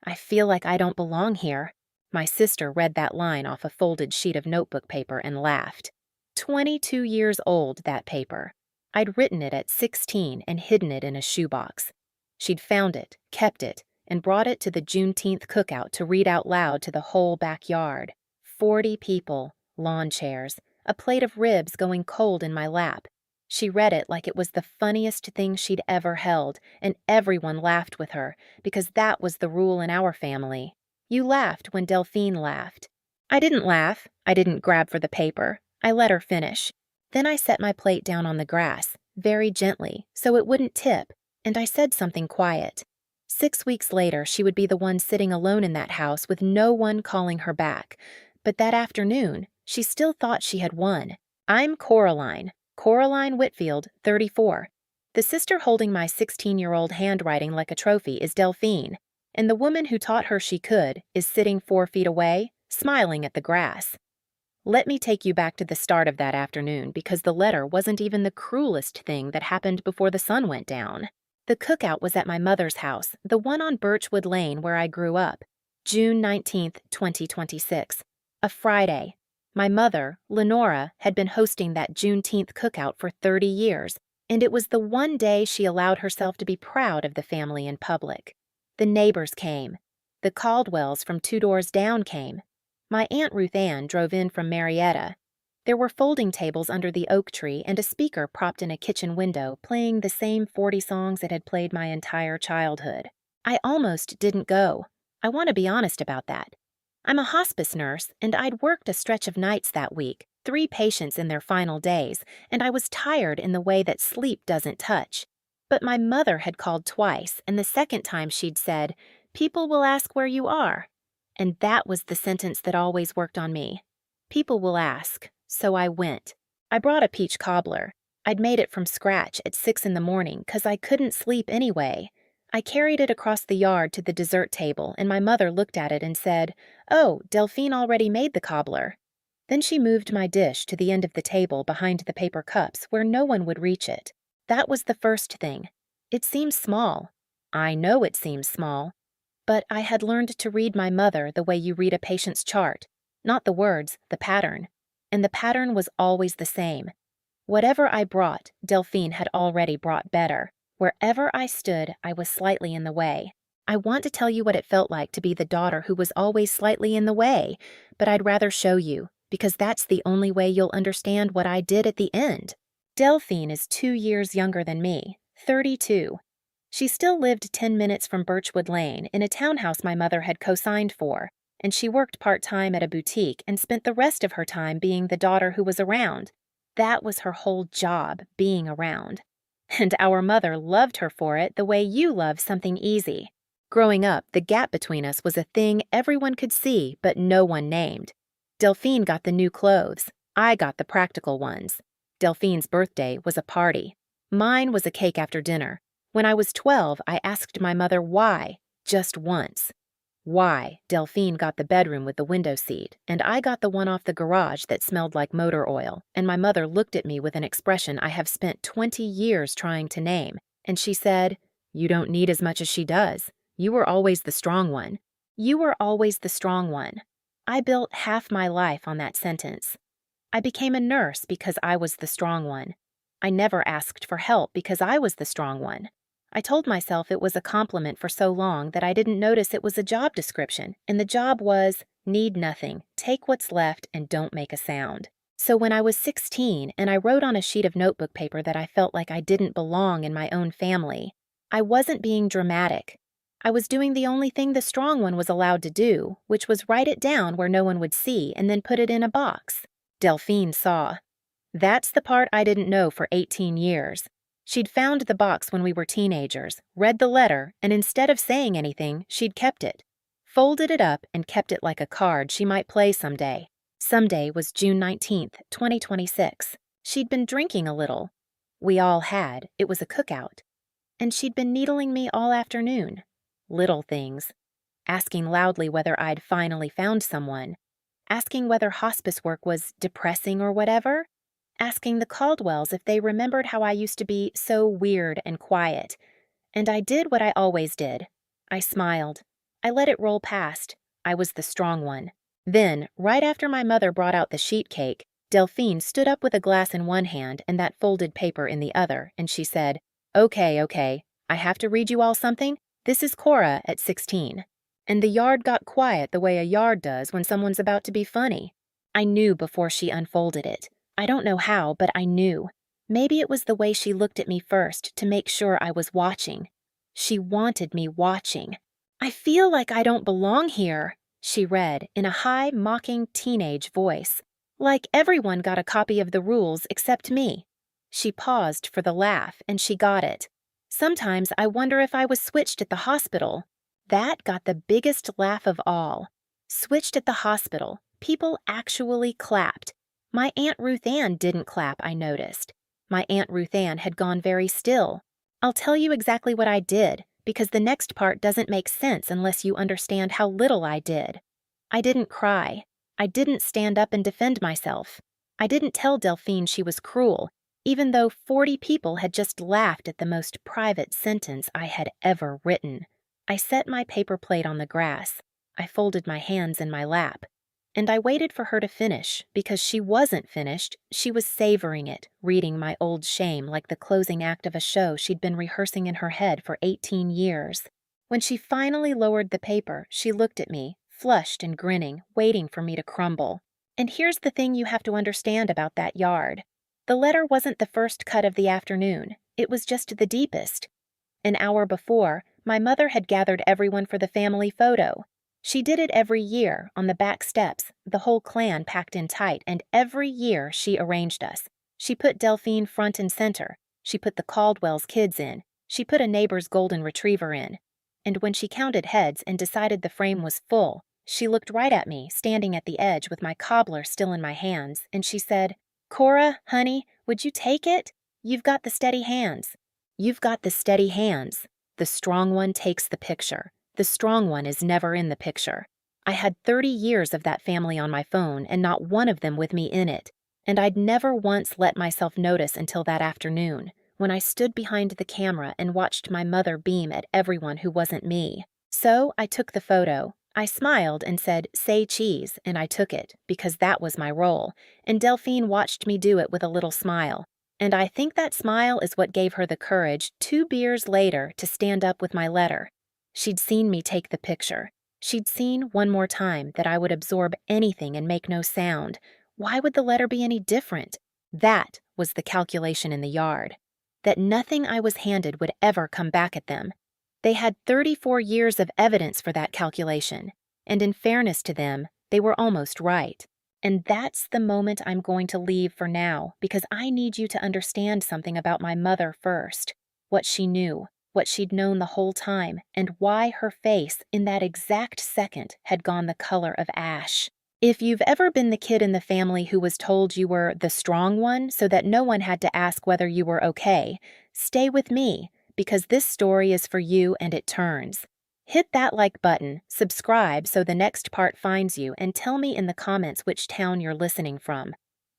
I feel like I don't belong here." My sister read that line off a folded sheet of notebook paper and laughed. 22 years old, that paper. I'd written it at 16 and hidden it in a shoebox. She'd found it, kept it, and brought it to the Juneteenth cookout to read out loud to the whole backyard. 40 people, lawn chairs, a plate of ribs going cold in my lap. She read it like it was the funniest thing she'd ever held, and everyone laughed with her, because that was the rule in our family. You laughed when Delphine laughed. I didn't laugh. I didn't grab for the paper. I let her finish. Then I set my plate down on the grass, very gently, so it wouldn't tip, and I said something quiet. 6 weeks later, she would be the one sitting alone in that house with no one calling her back. But that afternoon, she still thought she had won. I'm Coraline. Coraline Whitfield, 34. The sister holding my 16-year-old handwriting like a trophy is Delphine, and the woman who taught her she could is sitting 4 feet away, smiling at the grass. Let me take you back to the start of that afternoon, because the letter wasn't even the cruelest thing that happened before the sun went down. The cookout was at my mother's house, the one on Birchwood Lane where I grew up. June 19th, 2026. A Friday. My mother, Lenora, had been hosting that Juneteenth cookout for 30 years, and it was the one day she allowed herself to be proud of the family in public. The neighbors came. The Caldwells from 2 doors down came. My Aunt Ruth Ann drove in from Marietta. There were folding tables under the oak tree and a speaker propped in a kitchen window playing the same 40 songs it had played my entire childhood. I almost didn't go. I want to be honest about that. I'm a hospice nurse, and I'd worked a stretch of nights that week, 3 patients in their final days, and I was tired in the way that sleep doesn't touch. But my mother had called twice, and the second time she'd said, "People will ask where you are." And that was the sentence that always worked on me. People will ask, so I went. I brought a peach cobbler. I'd made it from scratch at 6 in the morning because I couldn't sleep anyway. I carried it across the yard to the dessert table, and my mother looked at it and said, "Oh, Delphine already made the cobbler." Then she moved my dish to the end of the table behind the paper cups where no one would reach it. That was the first thing. It seems small. I know it seems small. But I had learned to read my mother the way you read a patient's chart. Not the words, the pattern. And the pattern was always the same. Whatever I brought, Delphine had already brought better. Wherever I stood, I was slightly in the way. I want to tell you what it felt like to be the daughter who was always slightly in the way, but I'd rather show you, because that's the only way you'll understand what I did at the end. Delphine is 2 years younger than me, 32. She still lived 10 minutes from Birchwood Lane in a townhouse my mother had co-signed for, and she worked part-time at a boutique and spent the rest of her time being the daughter who was around. That was her whole job, being around. And our mother loved her for it the way you love something easy. Growing up, the gap between us was a thing everyone could see but no one named. Delphine got the new clothes. I got the practical ones. Delphine's birthday was a party. Mine was a cake after dinner. When I was 12, I asked my mother why, just once. Why Delphine got the bedroom with the window seat, and I got the one off the garage that smelled like motor oil, and my mother looked at me with an expression I have spent 20 years trying to name, and she said, "You don't need as much as she does. You were always the strong one. You were always the strong one." I built half my life on that sentence. I became a nurse because I was the strong one. I never asked for help because I was the strong one. I told myself it was a compliment for so long that I didn't notice it was a job description, and the job was, need nothing, take what's left, and don't make a sound. So when I was 16 and I wrote on a sheet of notebook paper that I felt like I didn't belong in my own family, I wasn't being dramatic. I was doing the only thing the strong one was allowed to do, which was write it down where no one would see and then put it in a box. Delphine saw. That's the part I didn't know for 18 years. She'd found the box when we were teenagers, read the letter, and instead of saying anything, she'd kept it. Folded it up and kept it like a card she might play someday. Someday was June 19th, 2026. She'd been drinking a little. We all had. It was a cookout. And she'd been needling me all afternoon. Little things. Asking loudly whether I'd finally found someone. Asking whether hospice work was depressing or whatever. Asking the Caldwells if they remembered how I used to be so weird and quiet. And I did what I always did. I smiled. I let it roll past. I was the strong one. Then, right after my mother brought out the sheet cake, Delphine stood up with a glass in one hand and that folded paper in the other, and she said, Okay, I have to read you all something. This is Cora at 16. And the yard got quiet the way a yard does when someone's about to be funny. I knew before she unfolded it. I don't know how, but I knew. Maybe it was the way she looked at me first to make sure I was watching. She wanted me watching. I feel like I don't belong here, she read in a high, mocking teenage voice. Like everyone got a copy of the rules except me. She paused for the laugh, and she got it. Sometimes I wonder if I was switched at the hospital. That got the biggest laugh of all. Switched at the hospital. People actually clapped. My Aunt Ruth Ann didn't clap, I noticed. My Aunt Ruth Ann had gone very still. I'll tell you exactly what I did, because the next part doesn't make sense unless you understand how little I did. I didn't cry. I didn't stand up and defend myself. I didn't tell Delphine she was cruel, even though 40 people had just laughed at the most private sentence I had ever written. I set my paper plate on the grass. I folded my hands in my lap. And I waited for her to finish, because she wasn't finished. She was savoring it, reading my old shame like the closing act of a show she'd been rehearsing in her head for 18 years. When she finally lowered the paper, she looked at me, flushed and grinning, waiting for me to crumble. And here's the thing you have to understand about that yard. The letter wasn't the first cut of the afternoon. It was just the deepest. An hour before, my mother had gathered everyone for the family photo. She did it every year, on the back steps, the whole clan packed in tight, and every year she arranged us. She put Delphine front and center. She put the Caldwell's kids in. She put a neighbor's golden retriever in. And when she counted heads and decided the frame was full, she looked right at me, standing at the edge with my cobbler still in my hands, and she said, "Cora, honey, would you take it? You've got the steady hands. You've got the steady hands. The strong one takes the picture. The strong one is never in the picture." I had 30 years of that family on my phone and not one of them with me in it, and I'd never once let myself notice until that afternoon, when I stood behind the camera and watched my mother beam at everyone who wasn't me. So I took the photo. I smiled and said, "Say cheese," and I took it, because that was my role, and Delphine watched me do it with a little smile. And I think that smile is what gave her the courage 2 beers later to stand up with my letter. She'd seen me take the picture. She'd seen, one more time, that I would absorb anything and make no sound. Why would the letter be any different? That was the calculation in the yard. That nothing I was handed would ever come back at them. They had 34 years of evidence for that calculation, and in fairness to them, they were almost right. And that's the moment I'm going to leave for now, because I need you to understand something about my mother first. What she knew, what she'd known the whole time, and why her face, in that exact second, had gone the color of ash. If you've ever been the kid in the family who was told you were the strong one so that no one had to ask whether you were okay, stay with me, because this story is for you and it turns. Hit that like button, subscribe so the next part finds you, and tell me in the comments which town you're listening from.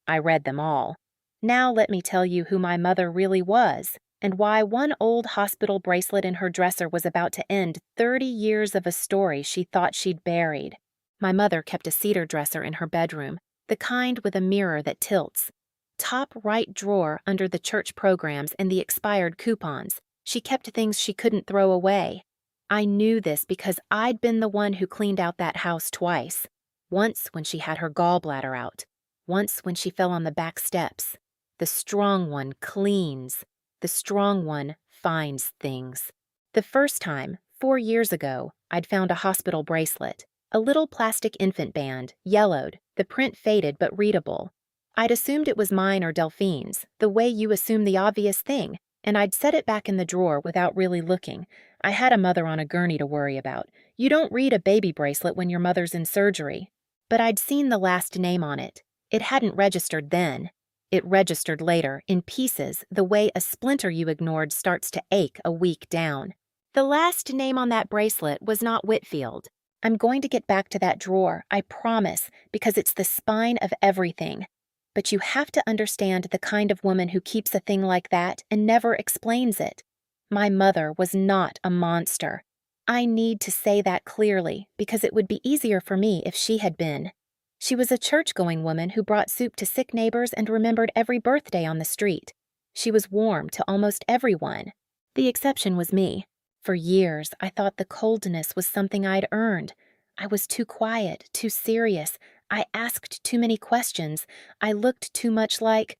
I read them all. Now let me tell you who my mother really was, and why one old hospital bracelet in her dresser was about to end 30 years of a story she thought she'd buried. My mother kept a cedar dresser in her bedroom, the kind with a mirror that tilts. Top right drawer under the church programs and the expired coupons. She kept things she couldn't throw away. I knew this because I'd been the one who cleaned out that house twice. Once when she had her gallbladder out. Once when she fell on the back steps. The strong one cleans. The strong one finds things. The first time, 4 years ago, I'd found a hospital bracelet. A little plastic infant band, yellowed, the print faded but readable. I'd assumed it was mine or Delphine's, the way you assume the obvious thing, and I'd set it back in the drawer without really looking. I had a mother on a gurney to worry about. You don't read a baby bracelet when your mother's in surgery. But I'd seen the last name on it. It hadn't registered then. It registered later, in pieces, the way a splinter you ignored starts to ache a week down. The last name on that bracelet was not Whitfield. I'm going to get back to that drawer, I promise, because it's the spine of everything. But you have to understand the kind of woman who keeps a thing like that and never explains it. My mother was not a monster. I need to say that clearly because it would be easier for me if she had been. She was a church-going woman who brought soup to sick neighbors and remembered every birthday on the street. She was warm to almost everyone. The exception was me. For years, I thought the coldness was something I'd earned. I was too quiet, too serious. I asked too many questions. I looked too much like…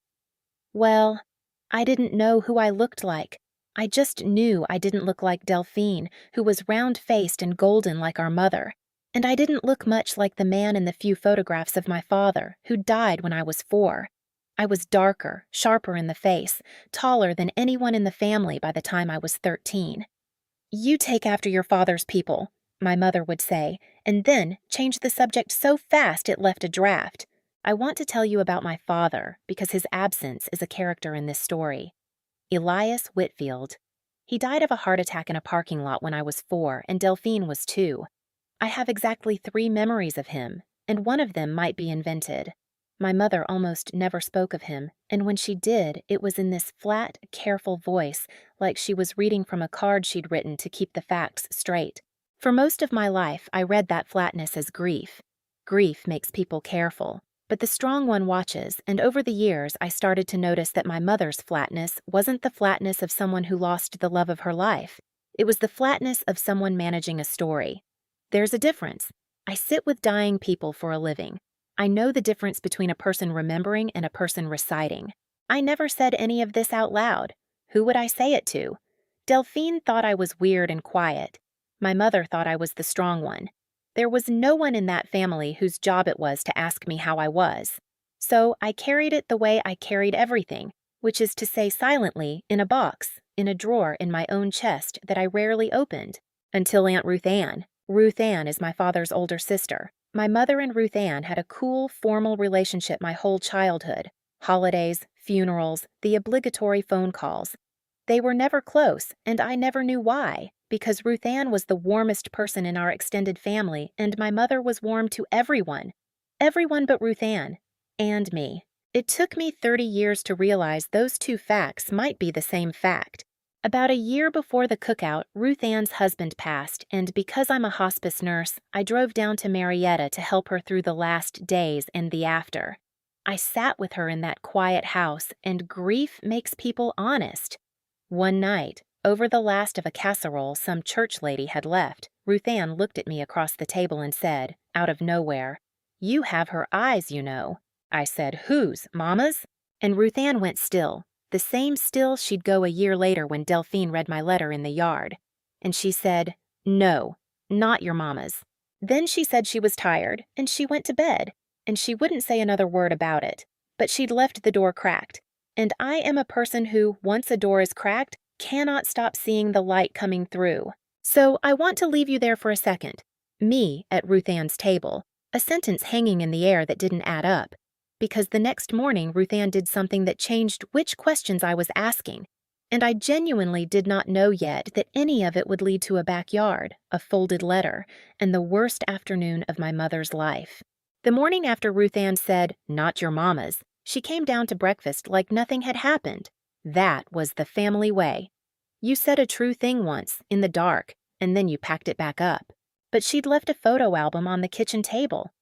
well, I didn't know who I looked like. I just knew I didn't look like Delphine, who was round-faced and golden like our mother. And I didn't look much like the man in the few photographs of my father, who died when I was 4. I was darker, sharper in the face, taller than anyone in the family by the time I was 13. "You take after your father's people," my mother would say, and then change the subject so fast it left a draft. I want to tell you about my father because his absence is a character in this story. Elias Whitfield. He died of a heart attack in a parking lot when I was 4, and Delphine was 2. I have exactly 3 memories of him, and one of them might be invented. My mother almost never spoke of him, and when she did, it was in this flat, careful voice, like she was reading from a card she'd written to keep the facts straight. For most of my life, I read that flatness as grief. Grief makes people careful, but the strong one watches, and over the years, I started to notice that my mother's flatness wasn't the flatness of someone who lost the love of her life. It was the flatness of someone managing a story. There's a difference. I sit with dying people for a living. I know the difference between a person remembering and a person reciting. I never said any of this out loud. Who would I say it to? Delphine thought I was weird and quiet. My mother thought I was the strong one. There was no one in that family whose job it was to ask me how I was. So I carried it the way I carried everything, which is to say silently, in a box, in a drawer in my own chest that I rarely opened. Until Aunt Ruth Ann. Ruth Ann is my father's older sister. My mother and Ruth Ann had a cool, formal relationship my whole childhood. Holidays, funerals, the obligatory phone calls. They were never close, and I never knew why, because Ruth Ann was the warmest person in our extended family, and my mother was warm to everyone. Everyone but Ruth Ann. And me. It took me 30 years to realize those 2 facts might be the same fact. About a year before the cookout, Ruth Ann's husband passed, and because I'm a hospice nurse, I drove down to Marietta to help her through the last days and the after. I sat with her in that quiet house, and grief makes people honest. One night, over the last of a casserole some church lady had left, Ruth Ann looked at me across the table and said, out of nowhere, "You have her eyes, you know." I said, "Whose, Mama's?" And Ruth Ann went still. The same still she'd go a year later when Delphine read my letter in the yard. And she said, "No, not your mama's." Then she said she was tired, and she went to bed, and she wouldn't say another word about it. But she'd left the door cracked. And I am a person who, once a door is cracked, cannot stop seeing the light coming through. So I want to leave you there for a second. Me at Ruth Ann's table, a sentence hanging in the air that didn't add up. Because the next morning Ruth Ann did something that changed which questions I was asking, and I genuinely did not know yet that any of it would lead to a backyard, a folded letter, and the worst afternoon of my mother's life. The morning after Ruth Ann said, "Not your mama's," she came down to breakfast like nothing had happened. That was the family way. You said a true thing once, in the dark, and then you packed it back up. But she'd left a photo album on the kitchen table.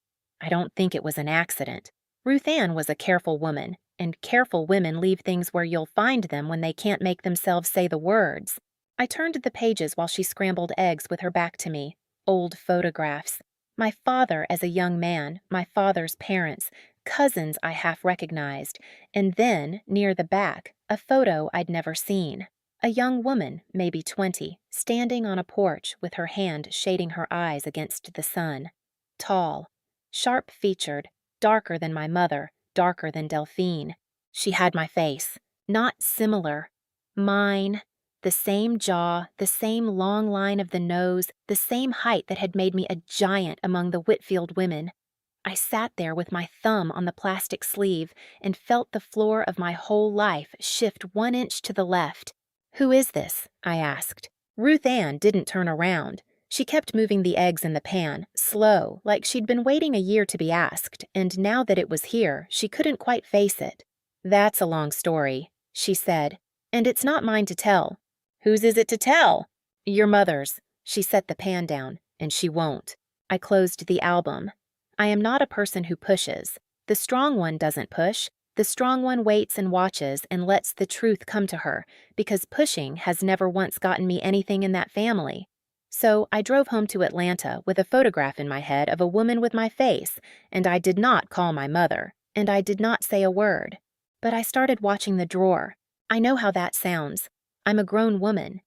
I don't think it was an accident. Ruth Ann was a careful woman, and careful women leave things where you'll find them when they can't make themselves say the words. I turned the pages while she scrambled eggs with her back to me. Old photographs. My father as a young man, my father's parents, cousins I half recognized, and then, near the back, a photo I'd never seen. A young woman, maybe 20, standing on a porch with her hand shading her eyes against the sun. Tall, sharp-featured, darker than my mother, darker than Delphine. She had my face. Not similar. Mine. The same jaw, the same long line of the nose, the same height that had made me a giant among the Whitfield women. I sat there with my thumb on the plastic sleeve and felt the floor of my whole life shift 1 inch to the left. "Who is this?" I asked. Ruth Ann didn't turn around. She kept moving the eggs in the pan, slow, like she'd been waiting a year to be asked, and now that it was here, she couldn't quite face it. "That's a long story," she said, "and it's not mine to tell." "Whose is it to tell?" "Your mother's." She set the pan down, and she won't. I closed the album. I am not a person who pushes. The strong one doesn't push. The strong one waits and watches and lets the truth come to her, because pushing has never once gotten me anything in that family. So I drove home to Atlanta with a photograph in my head of a woman with my face, and I did not call my mother, and I did not say a word. But I started watching the drawer. I know how that sounds. I'm a grown woman.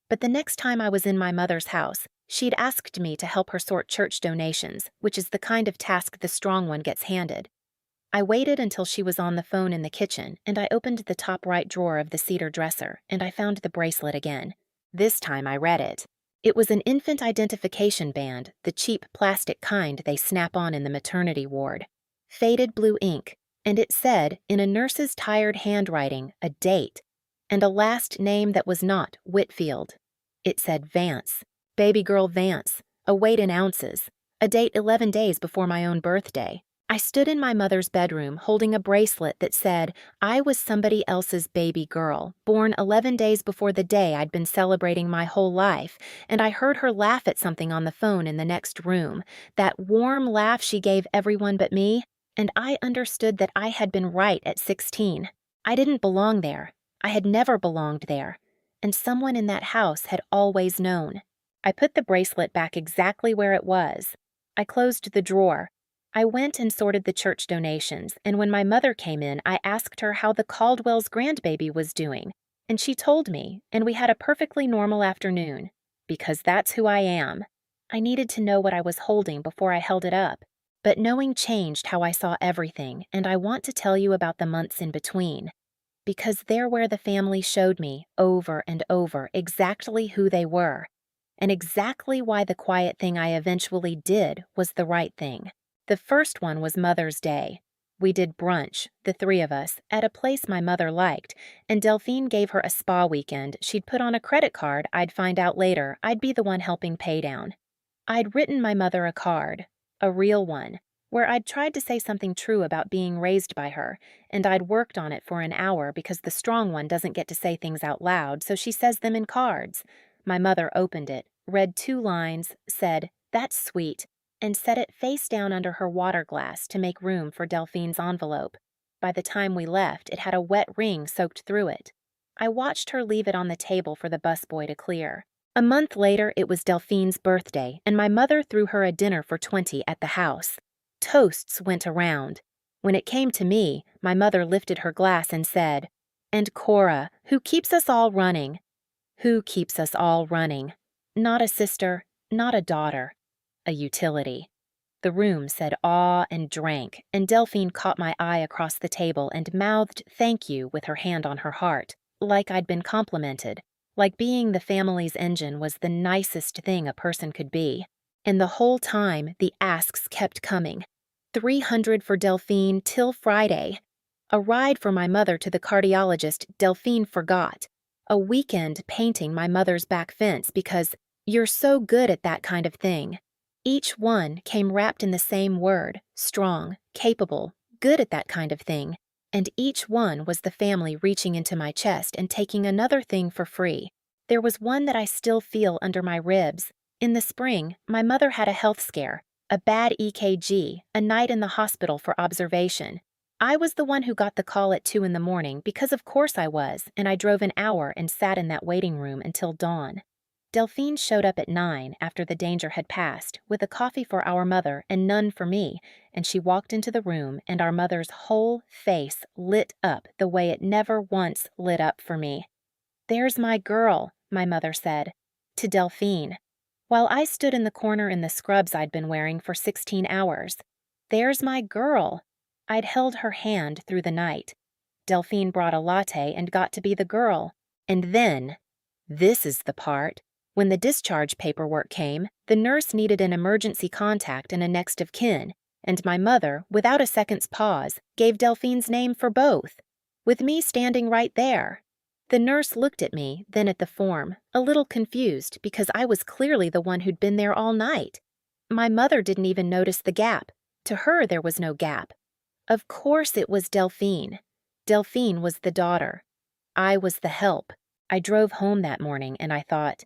But the next time I was in my mother's house, she'd asked me to help her sort church donations, which is the kind of task the strong one gets handed. I waited until she was on the phone in the kitchen, and I opened the top right drawer of the cedar dresser, and I found the bracelet again. This time I read it. It was an infant identification band, the cheap plastic kind they snap on in the maternity ward. Faded blue ink, and it said, in a nurse's tired handwriting, a date, and a last name that was not Whitfield. It said Vance, baby girl Vance, a weight in ounces, a date 11 days before my own birthday. I stood in my mother's bedroom holding a bracelet that said I was somebody else's baby girl, born 11 days before the day I'd been celebrating my whole life, and I heard her laugh at something on the phone in the next room, that warm laugh she gave everyone but me, and I understood that I had been right at 16. I didn't belong there. I had never belonged there, and someone in that house had always known. I put the bracelet back exactly where it was. I closed the drawer. I went and sorted the church donations, and when my mother came in, I asked her how the Caldwell's grandbaby was doing, and she told me, and we had a perfectly normal afternoon, because that's who I am. I needed to know what I was holding before I held it up, but knowing changed how I saw everything, and I want to tell you about the months in between, because they're where the family showed me, over and over, exactly who they were, and exactly why the quiet thing I eventually did was the right thing. The first one was Mother's Day. We did brunch, the three of us, at a place my mother liked, and Delphine gave her a spa weekend she'd put on a credit card I'd find out later I'd be the one helping pay down. I'd written my mother a card, a real one, where I'd tried to say something true about being raised by her, and I'd worked on it for an hour because the strong one doesn't get to say things out loud, so she says them in cards. My mother opened it, read 2 lines, said, "That's sweet," and set it face down under her water glass to make room for Delphine's envelope. By the time we left, it had a wet ring soaked through it. I watched her leave it on the table for the busboy to clear. A month later, it was Delphine's birthday, and my mother threw her a dinner for 20 at the house. Toasts went around. When it came to me, my mother lifted her glass and said, "And Cora, who keeps us all running." Who keeps us all running? Not a sister, not a daughter. A utility. The room said awe and drank, and Delphine caught my eye across the table and mouthed thank you with her hand on her heart, like I'd been complimented, like being the family's engine was the nicest thing a person could be. And the whole time, the asks kept coming. 300 for Delphine till Friday. A ride for my mother to the cardiologist Delphine forgot. A weekend painting my mother's back fence because you're so good at that kind of thing. Each one came wrapped in the same word, strong, capable, good at that kind of thing, and each one was the family reaching into my chest and taking another thing for free. There was one that I still feel under my ribs. In the spring, my mother had a health scare, a bad EKG, a night in the hospital for observation. I was the one who got the call at 2 in the morning because of course I was, and I drove an hour and sat in that waiting room until dawn. Delphine showed up at 9 after the danger had passed, with a coffee for our mother and none for me, and she walked into the room and our mother's whole face lit up the way it never once lit up for me. "There's my girl," my mother said, to Delphine, while I stood in the corner in the scrubs I'd been wearing for 16 hours. "There's my girl." I'd held her hand through the night. Delphine brought a latte and got to be the girl. And then, this is the part, when the discharge paperwork came, the nurse needed an emergency contact and a next of kin, and my mother, without a second's pause, gave Delphine's name for both, with me standing right there. The nurse looked at me, then at the form, a little confused because I was clearly the one who'd been there all night. My mother didn't even notice the gap. To her, there was no gap. Of course it was Delphine. Delphine was the daughter. I was the help. I drove home that morning and I thought,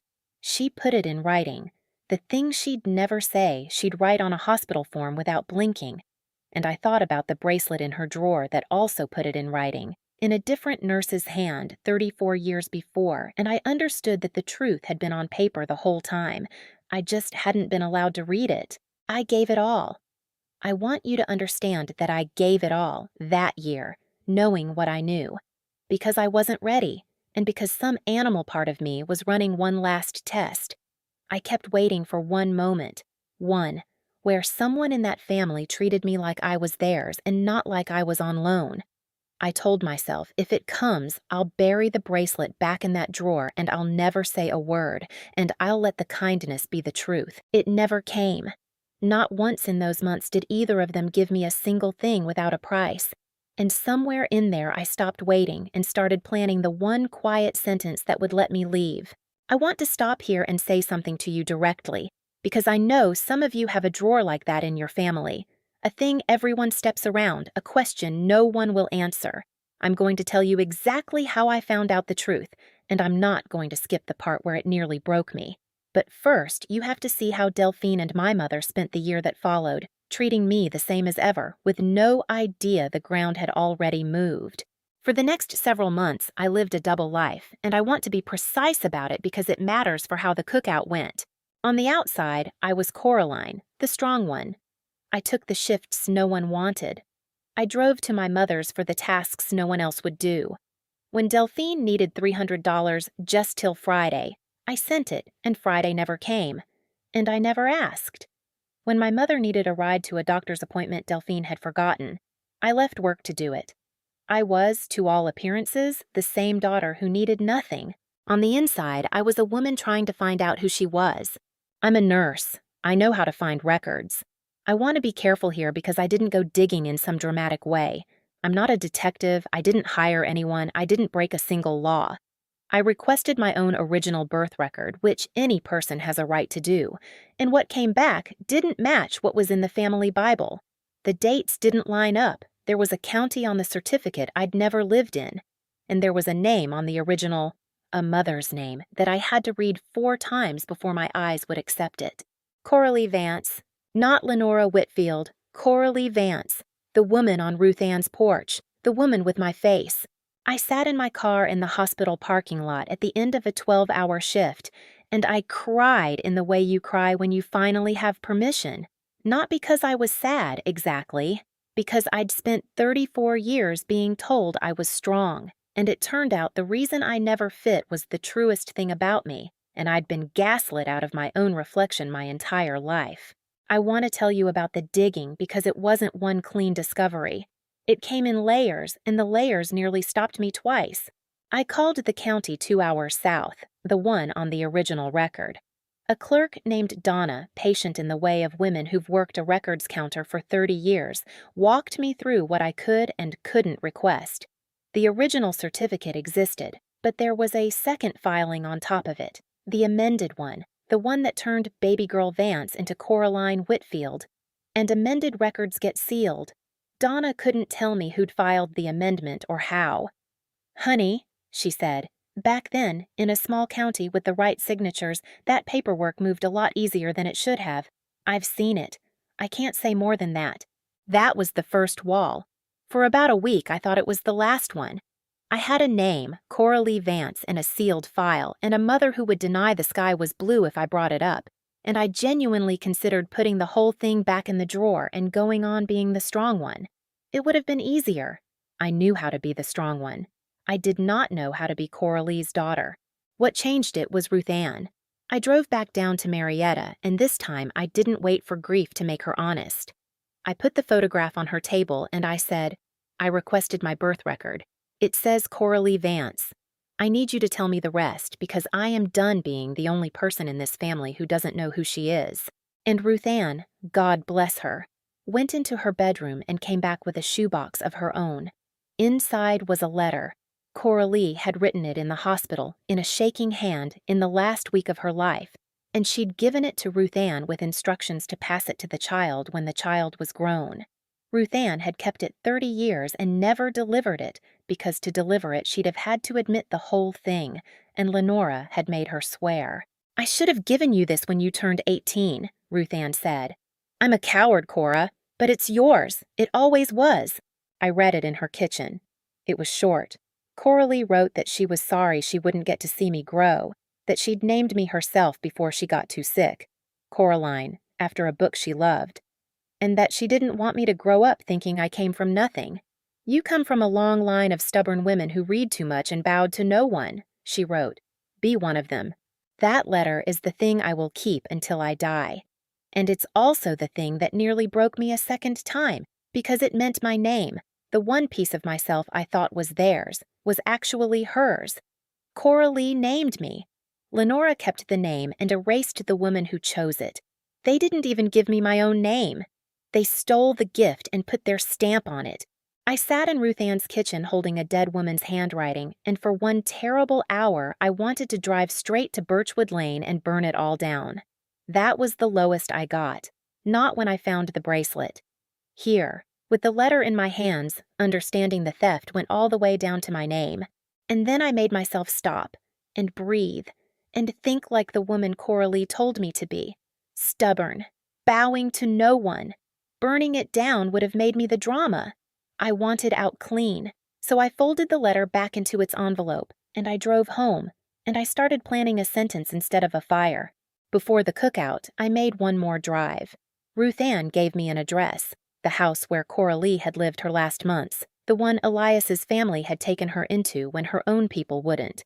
She put it in writing. The thing she'd never say, she'd write on a hospital form without blinking. And I thought about the bracelet in her drawer that also put it in writing, in a different nurse's hand 34 years before, and I understood that the truth had been on paper the whole time. I just hadn't been allowed to read it. I gave it all. I want you to understand that I gave it all that year, knowing what I knew. Because I wasn't ready, and because some animal part of me was running one last test. I kept waiting for one moment, one, where someone in that family treated me like I was theirs and not like I was on loan. I told myself, if it comes, I'll bury the bracelet back in that drawer and I'll never say a word, and I'll let the kindness be the truth. It never came. Not once in those months did either of them give me a single thing without a price. And somewhere in there I stopped waiting and started planning the one quiet sentence that would let me leave. I want to stop here and say something to you directly, because I know some of you have a drawer like that in your family. A thing everyone steps around, a question no one will answer. I'm going to tell you exactly how I found out the truth, and I'm not going to skip the part where it nearly broke me. But first, you have to see how Delphine and my mother spent the year that followed, treating me the same as ever, with no idea the ground had already moved. For the next several months, I lived a double life, and I want to be precise about it because it matters for how the cookout went. On the outside, I was Coraline, the strong one. I took the shifts no one wanted. I drove to my mother's for the tasks no one else would do. When Delphine needed $300 just till Friday, I sent it, and Friday never came. And I never asked. When my mother needed a ride to a doctor's appointment Delphine had forgotten, I left work to do it. I was, to all appearances, the same daughter who needed nothing. On the inside, I was a woman trying to find out who she was. I'm a nurse. I know how to find records. I want to be careful here because I didn't go digging in some dramatic way. I'm not a detective, I didn't hire anyone, I didn't break a single law. I requested my own original birth record, which any person has a right to do, and what came back didn't match what was in the family Bible. The dates didn't line up. There was a county on the certificate I'd never lived in, and there was a name on the original, a mother's name, that I had to read 4 times before my eyes would accept it. Coralie Vance. Not Lenora Whitfield, Coralie Vance, the woman on Ruth Ann's porch, the woman with my face. I sat in my car in the hospital parking lot at the end of a 12-hour shift, and I cried in the way you cry when you finally have permission. Not because I was sad, exactly, because I'd spent 34 years being told I was strong, and it turned out the reason I never fit was the truest thing about me, and I'd been gaslit out of my own reflection my entire life. I want to tell you about the digging because it wasn't one clean discovery. It came in layers, and the layers nearly stopped me twice. I called the county 2 hours south, the one on the original record. A clerk named Donna, patient in the way of women who've worked a records counter for 30 years, walked me through what I could and couldn't request. The original certificate existed, but there was a second filing on top of it, the amended one. The one that turned baby girl Vance into Coraline Whitfield. And amended records get sealed. Donna couldn't tell me who'd filed the amendment or how. "Honey," she said, "back then, in a small county with the right signatures, that paperwork moved a lot easier than it should have. I've seen it. I can't say more than that. That was the first wall. For about a week, I thought it was the last one. I had a name, Coralie Vance, in a sealed file, and a mother who would deny the sky was blue if I brought it up, and I genuinely considered putting the whole thing back in the drawer and going on being the strong one. It would have been easier. I knew how to be the strong one. I did not know how to be Coralie's daughter. What changed it was Ruth Ann. I drove back down to Marietta, and this time I didn't wait for grief to make her honest. I put the photograph on her table, and I said, I requested my birth record. It says Coralie Vance. I need you to tell me the rest because I am done being the only person in this family who doesn't know who she is. And Ruth Ann, God bless her, went into her bedroom and came back with a shoebox of her own. Inside was a letter. Coralie had written it in the hospital, in a shaking hand, in the last week of her life, and she'd given it to Ruth Ann with instructions to pass it to the child when the child was grown. Ruth Ann had kept it 30 years and never delivered it, because to deliver it she'd have had to admit the whole thing, and Lenora had made her swear. I should have given you this when you turned 18, Ruth Ann said. I'm a coward, Cora, but it's yours. It always was. I read it in her kitchen. It was short. Coralie wrote that she was sorry she wouldn't get to see me grow, that she'd named me herself before she got too sick, Coraline, after a book she loved, and that she didn't want me to grow up thinking I came from nothing. You come from a long line of stubborn women who read too much and bowed to no one, she wrote. Be one of them. That letter is the thing I will keep until I die. And it's also the thing that nearly broke me a second time, because it meant my name, the one piece of myself I thought was theirs, was actually hers. Coralie named me. Lenora kept the name and erased the woman who chose it. They didn't even give me my own name. They stole the gift and put their stamp on it. I sat in Ruth Ann's kitchen holding a dead woman's handwriting, and for one terrible hour I wanted to drive straight to Birchwood Lane and burn it all down. That was the lowest I got, not when I found the bracelet. Here, with the letter in my hands, understanding the theft went all the way down to my name. And then I made myself stop, and breathe, and think like the woman Coralie told me to be. Stubborn, bowing to no one. Burning it down would have made me the drama. I wanted out clean, so I folded the letter back into its envelope, and I drove home, and I started planning a sentence instead of a fire. Before the cookout, I made one more drive. Ruth Ann gave me an address, the house where Coralie had lived her last months, the one Elias's family had taken her into when her own people wouldn't.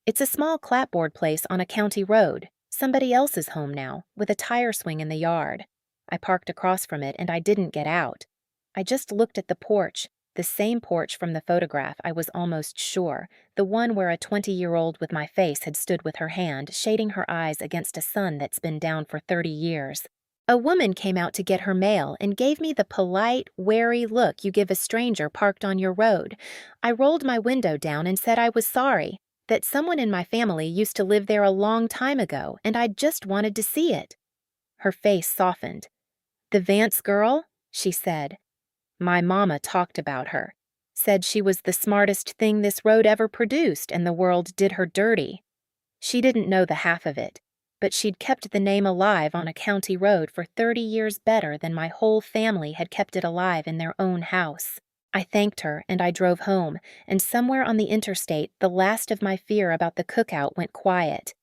It's a small clapboard place on a county road, somebody else's home now, with a tire swing in the yard. I parked across from it and I didn't get out. I just looked at the porch, the same porch from the photograph, I was almost sure, the one where a 20-year-old with my face had stood with her hand, shading her eyes against a sun that's been down for 30 years. A woman came out to get her mail and gave me the polite, wary look you give a stranger parked on your road. I rolled my window down and said I was sorry, that someone in my family used to live there a long time ago, and I just wanted to see it. Her face softened. "The Vance girl?" she said. My mama talked about her, said she was the smartest thing this road ever produced and the world did her dirty. She didn't know the half of it, but she'd kept the name alive on a county road for 30 years better than my whole family had kept it alive in their own house. I thanked her and I drove home, and somewhere on the interstate the last of my fear about the cookout went quiet.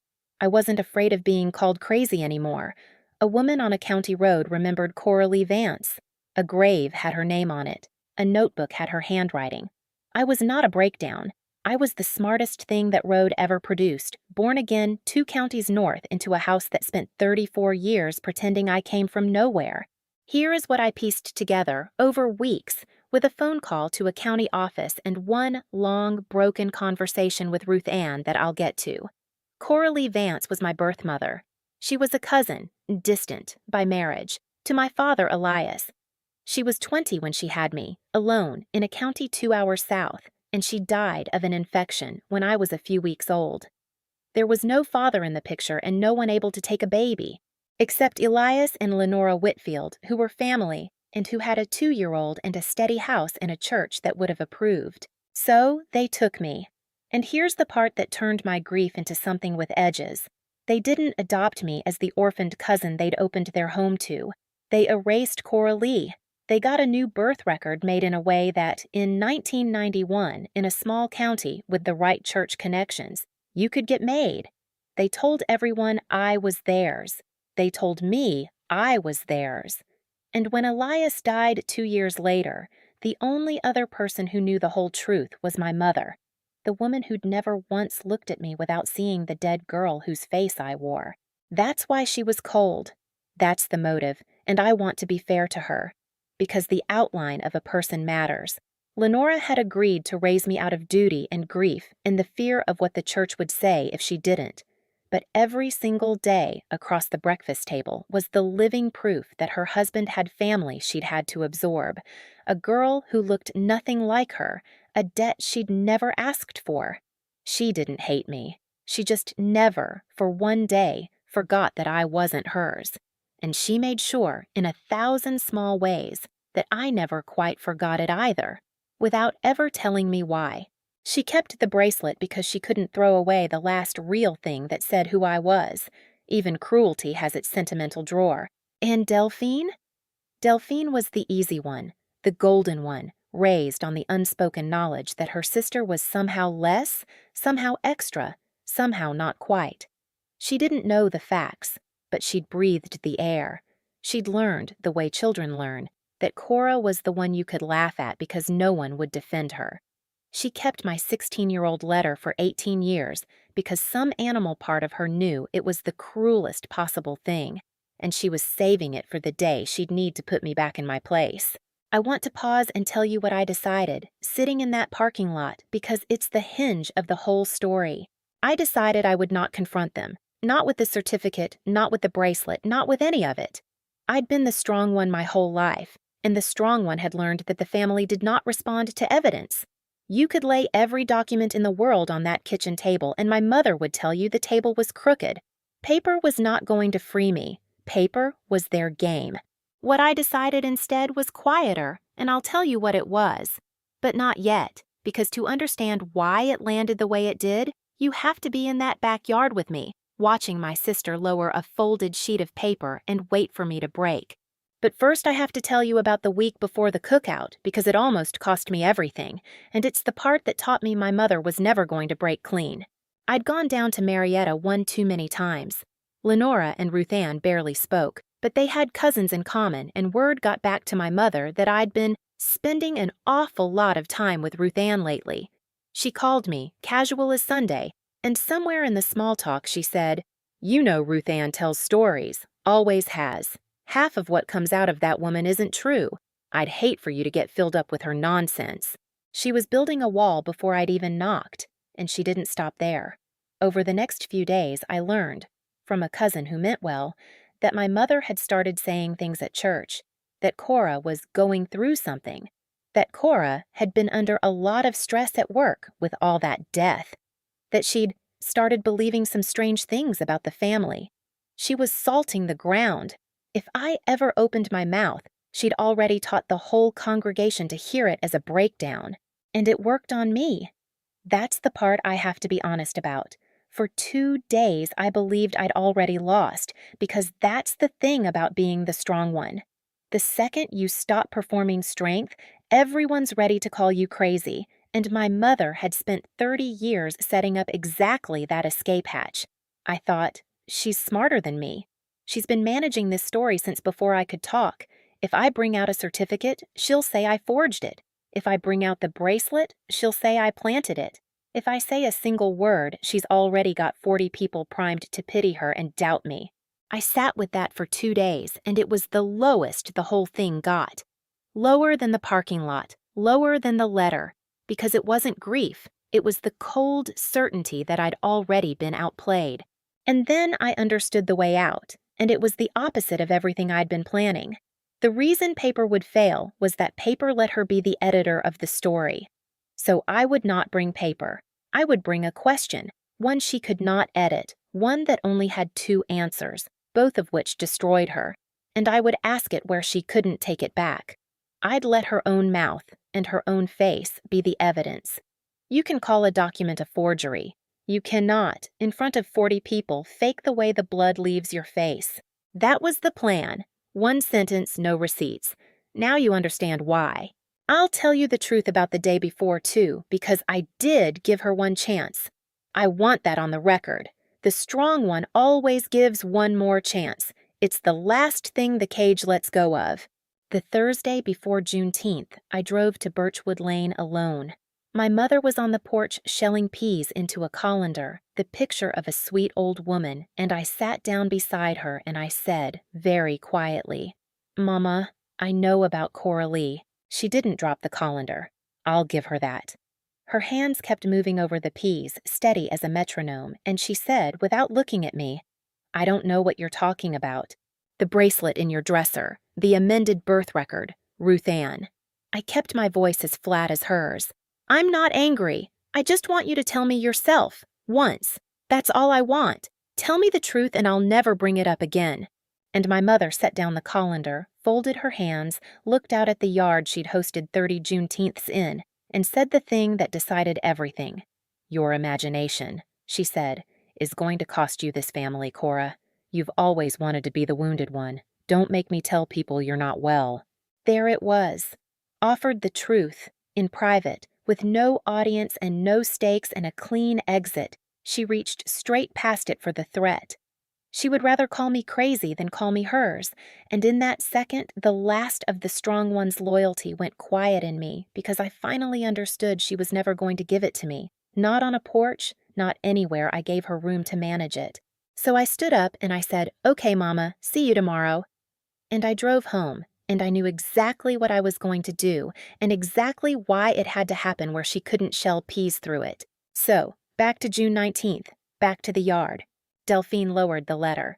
I wasn't afraid of being called crazy anymore. A woman on a county road remembered Coralie Vance. A grave had her name on it. A notebook had her handwriting. I was not a breakdown. I was the smartest thing that road ever produced, born again 2 counties north into a house that spent 34 years pretending I came from nowhere. Here is what I pieced together, over weeks, with a phone call to a county office and one long, broken conversation with Ruth Ann that I'll get to. Coralie Vance was my birth mother. She was a cousin, distant, by marriage, to my father Elias. She was 20 when she had me, alone, in a county 2 hours south, and she died of an infection when I was a few weeks old. There was no father in the picture and no one able to take a baby, except Elias and Lenora Whitfield, who were family and who had a 2-year-old and a steady house in a church that would have approved. So they took me. And here's the part that turned my grief into something with edges. They didn't adopt me as the orphaned cousin they'd opened their home to. They erased Coralie. They got a new birth record made in a way that, in 1991, in a small county with the right church connections, you could get made. They told everyone I was theirs. They told me I was theirs. And when Elias died 2 years later, the only other person who knew the whole truth was my mother, the woman who'd never once looked at me without seeing the dead girl whose face I wore. That's why she was cold. That's the motive, and I want to be fair to her. Because the outline of a person matters. Lenora had agreed to raise me out of duty and grief and the fear of what the church would say if she didn't. But every single day across the breakfast table was the living proof that her husband had family she'd had to absorb, a girl who looked nothing like her, a debt she'd never asked for. She didn't hate me. She just never, for one day, forgot that I wasn't hers. And she made sure, in 1,000 small ways, that I never quite forgot it either, without ever telling me why. She kept the bracelet because she couldn't throw away the last real thing that said who I was. Even cruelty has its sentimental drawer. And Delphine? Delphine was the easy one, the golden one, raised on the unspoken knowledge that her sister was somehow less, somehow extra, somehow not quite. She didn't know the facts, but she'd breathed the air. She'd learned, the way children learn, that Cora was the one you could laugh at because no one would defend her. She kept my 16-year-old letter for 18 years because some animal part of her knew it was the cruelest possible thing, and she was saving it for the day she'd need to put me back in my place. I want to pause and tell you what I decided, sitting in that parking lot, because it's the hinge of the whole story. I decided I would not confront them, not with the certificate, not with the bracelet, not with any of it. I'd been the strong one my whole life, and the strong one had learned that the family did not respond to evidence. You could lay every document in the world on that kitchen table, and my mother would tell you the table was crooked. Paper was not going to free me. Paper was their game. What I decided instead was quieter, and I'll tell you what it was. But not yet, because to understand why it landed the way it did, you have to be in that backyard with me, watching my sister lower a folded sheet of paper and wait for me to break. But first I have to tell you about the week before the cookout, because it almost cost me everything, and it's the part that taught me my mother was never going to break clean. I'd gone down to Marietta one too many times. Lenora and Ruth Ann barely spoke, but they had cousins in common, and word got back to my mother that I'd been spending an awful lot of time with Ruth Ann lately. She called me, casual as Sunday, and somewhere in the small talk she said, "You know Ruth Ann tells stories, always has. Half of what comes out of that woman isn't true. I'd hate for you to get filled up with her nonsense." She was building a wall before I'd even knocked, and she didn't stop there. Over the next few days, I learned, from a cousin who meant well, that my mother had started saying things at church, that Cora was going through something, that Cora had been under a lot of stress at work with all that death, that she'd started believing some strange things about the family. She was salting the ground. If I ever opened my mouth, she'd already taught the whole congregation to hear it as a breakdown. And it worked on me. That's the part I have to be honest about. For 2 days, I believed I'd already lost, because that's the thing about being the strong one. The second you stop performing strength, everyone's ready to call you crazy, and my mother had spent 30 years setting up exactly that escape hatch. I thought, she's smarter than me. She's been managing this story since before I could talk. If I bring out a certificate, she'll say I forged it. If I bring out the bracelet, she'll say I planted it. If I say a single word, she's already got 40 people primed to pity her and doubt me. I sat with that for 2 days, and it was the lowest the whole thing got. Lower than the parking lot, lower than the letter, because it wasn't grief. It was the cold certainty that I'd already been outplayed. And then I understood the way out, and it was the opposite of everything I'd been planning. The reason paper would fail was that paper let her be the editor of the story. So I would not bring paper. I would bring a question, one she could not edit, one that only had 2 answers, both of which destroyed her, and I would ask it where she couldn't take it back. I'd let her own mouth and her own face be the evidence. You can call a document a forgery. You cannot, in front of 40 people, fake the way the blood leaves your face. That was the plan. 1 sentence, no receipts. Now you understand why. I'll tell you the truth about the day before, too, because I did give her 1 chance. I want that on the record. The strong one always gives 1 more chance. It's the last thing the cage lets go of. The Thursday before Juneteenth, I drove to Birchwood Lane alone. My mother was on the porch shelling peas into a colander, the picture of a sweet old woman, and I sat down beside her and I said, very quietly, "Mama, I know about Coraline. She didn't drop the colander. I'll give her that." Her hands kept moving over the peas, steady as a metronome, and she said, without looking at me, "I don't know what you're talking about. The bracelet in your dresser, the amended birth record, Ruth Ann." I kept my voice as flat as hers. "I'm not angry. I just want you to tell me yourself, once. That's all I want. Tell me the truth and I'll never bring it up again." And my mother set down the colander, folded her hands, looked out at the yard she'd hosted 30 Juneteenths in, and said the thing that decided everything. "Your imagination," she said, "is going to cost you this family, Cora. You've always wanted to be the wounded one. Don't make me tell people you're not well." There it was. Offered the truth, in private, with no audience and no stakes and a clean exit. She reached straight past it for the threat. She would rather call me crazy than call me hers, and in that second, the last of the strong one's loyalty went quiet in me because I finally understood she was never going to give it to me. Not on a porch, not anywhere I gave her room to manage it. So I stood up and I said, "Okay, Mama, see you tomorrow." And I drove home, and I knew exactly what I was going to do and exactly why it had to happen where she couldn't shell peas through it. So, back to June 19th, back to the yard. Delphine lowered the letter.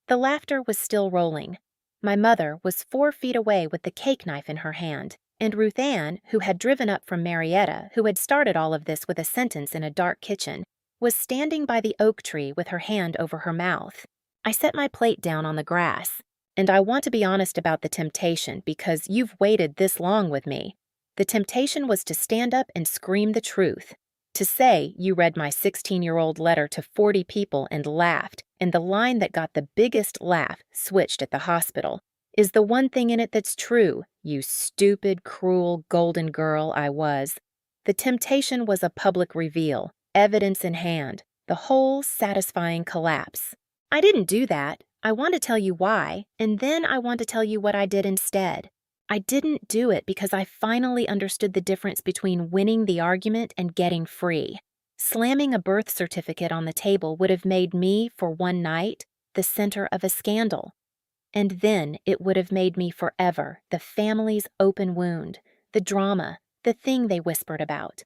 The laughter was still rolling. My mother was 4 feet away with the cake knife in her hand, and Ruth Ann, who had driven up from Marietta, who had started all of this with a sentence in a dark kitchen, was standing by the oak tree with her hand over her mouth. I set my plate down on the grass. And I want to be honest about the temptation because you've waited this long with me. The temptation was to stand up and scream the truth. To say you read my 16-year-old letter to 40 people and laughed, and the line that got the biggest laugh switched at the hospital, is the one thing in it that's true, you stupid, cruel, golden girl I was. The temptation was a public reveal, evidence in hand, the whole satisfying collapse. I didn't do that. I want to tell you why, and then I want to tell you what I did instead. I didn't do it because I finally understood the difference between winning the argument and getting free. Slamming a birth certificate on the table would have made me, for one night, the center of a scandal. And then it would have made me forever the family's open wound, the drama, the thing they whispered about.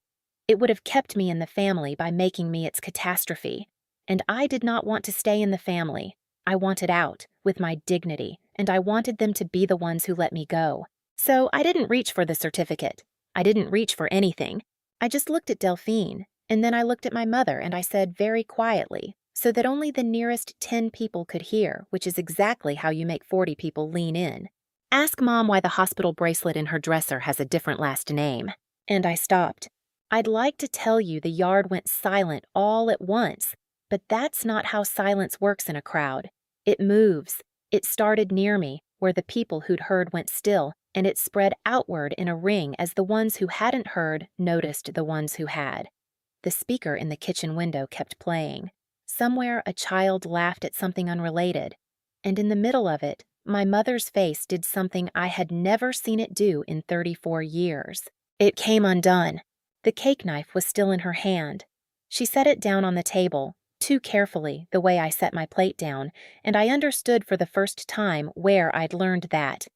It would have kept me in the family by making me its catastrophe. And I did not want to stay in the family. I wanted out, with my dignity, and I wanted them to be the ones who let me go. So I didn't reach for the certificate. I didn't reach for anything. I just looked at Delphine, and then I looked at my mother and I said very quietly, so that only the nearest 10 people could hear, which is exactly how you make 40 people lean in. "Ask Mom why the hospital bracelet in her dresser has a different last name." And I stopped. I'd like to tell you the yard went silent all at once, but that's not how silence works in a crowd. It moves. It started near me, where the people who'd heard went still, and it spread outward in a ring as the ones who hadn't heard noticed the ones who had. The speaker in the kitchen window kept playing. Somewhere a child laughed at something unrelated, and in the middle of it, my mother's face did something I had never seen it do in 34 years. It came undone. The cake knife was still in her hand. She set it down on the table, too carefully, the way I set my plate down, and I understood for the first time where I'd learned that.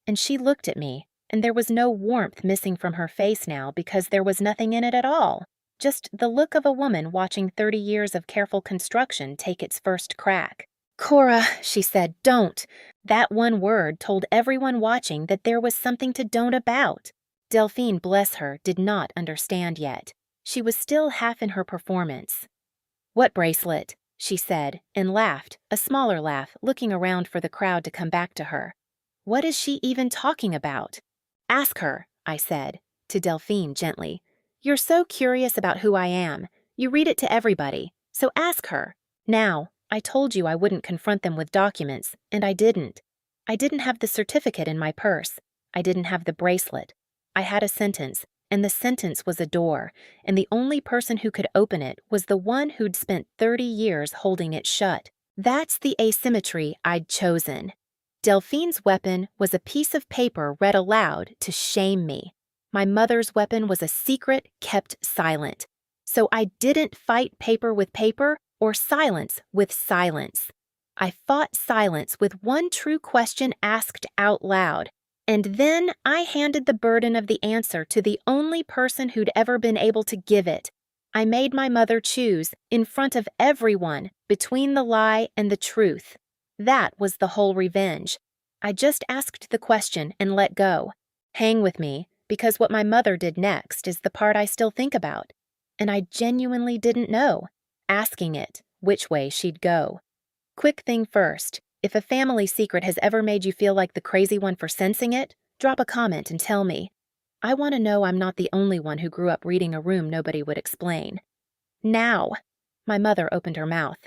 And she looked at me, and there was no warmth missing from her face now because there was nothing in it at all. Just the look of a woman watching 30 years of careful construction take its first crack. "Cora," she said, "don't." That one word told everyone watching that there was something to don't about. Delphine, bless her, did not understand yet. She was still half in her performance. "What bracelet?" she said, and laughed, a smaller laugh, looking around for the crowd to come back to her. "What is she even talking about?" "Ask her," I said, to Delphine gently. "You're so curious about who I am. You read it to everybody, so ask her. Now, I told you I wouldn't confront them with documents, and I didn't. I didn't have the certificate in my purse. I didn't have the bracelet. I had a sentence, and the sentence was a door, and the only person who could open it was the one who'd spent 30 years holding it shut. That's the asymmetry I'd chosen. Delphine's weapon was a piece of paper read aloud to shame me. My mother's weapon was a secret kept silent. So I didn't fight paper with paper or silence with silence. I fought silence with one true question asked out loud. And then I handed the burden of the answer to the only person who'd ever been able to give it. I made my mother choose, in front of everyone, between the lie and the truth. That was the whole revenge. I just asked the question and let go. Hang with me, because what my mother did next is the part I still think about. And I genuinely didn't know, asking it, which way she'd go. Quick thing first. If a family secret has ever made you feel like the crazy one for sensing it, drop a comment and tell me. I want to know I'm not the only one who grew up reading a room nobody would explain. Now, my mother opened her mouth.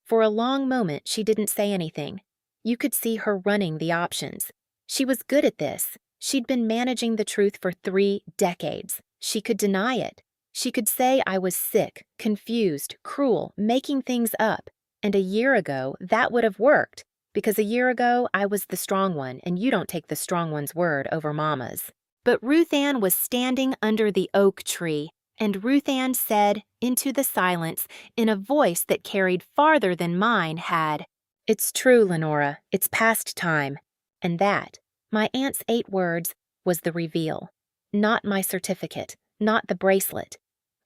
For a long moment, she didn't say anything. You could see her running the options. She was good at this. She'd been managing the truth for 3 decades. She could deny it. She could say I was sick, confused, cruel, making things up. And a year ago, that would have worked, because a year ago, I was the strong one, and you don't take the strong one's word over Mama's. But Ruth Ann was standing under the oak tree, and Ruth Ann said, into the silence, in a voice that carried farther than mine had, "It's true, Lenora, it's past time." And that, my aunt's 8 words, was the reveal. Not my certificate, not the bracelet.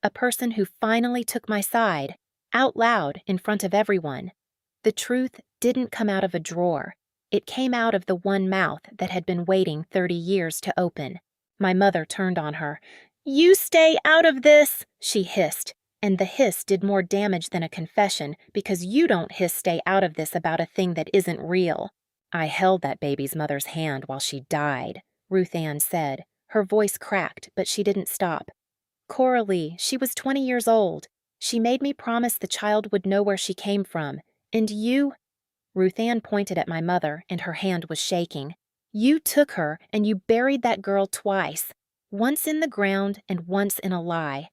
A person who finally took my side, out loud in front of everyone. The truth didn't come out of a drawer. It came out of the one mouth that had been waiting 30 years to open. My mother turned on her. "You stay out of this," she hissed. And the hiss did more damage than a confession, because you don't hiss "stay out of this" about a thing that isn't real. "I held that baby's mother's hand while she died," Ruth Ann said. Her voice cracked, but she didn't stop. "Coralie, she was 20 years old. She made me promise the child would know where she came from. And you—" Ruth Ann pointed at my mother, and her hand was shaking. "You took her, and you buried that girl twice. Once in the ground and once in a lie.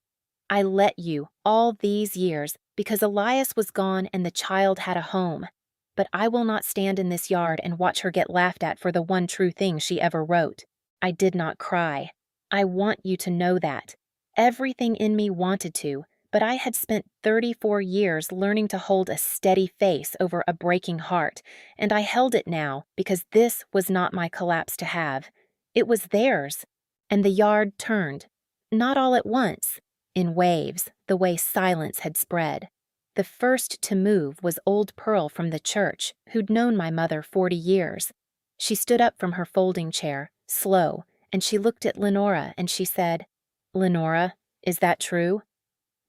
I let you all these years because Elias was gone and the child had a home. But I will not stand in this yard and watch her get laughed at for the one true thing she ever wrote. I did not cry. I want you to know that. Everything in me wanted to, but I had spent 34 years learning to hold a steady face over a breaking heart, and I held it now because this was not my collapse to have. It was theirs. And the yard turned. Not all at once. In waves, the way silence had spread. The first to move was old Pearl from the church, who'd known my mother 40 years. She stood up from her folding chair, slow, and she looked at Lenora and she said, "Lenora, is that true?"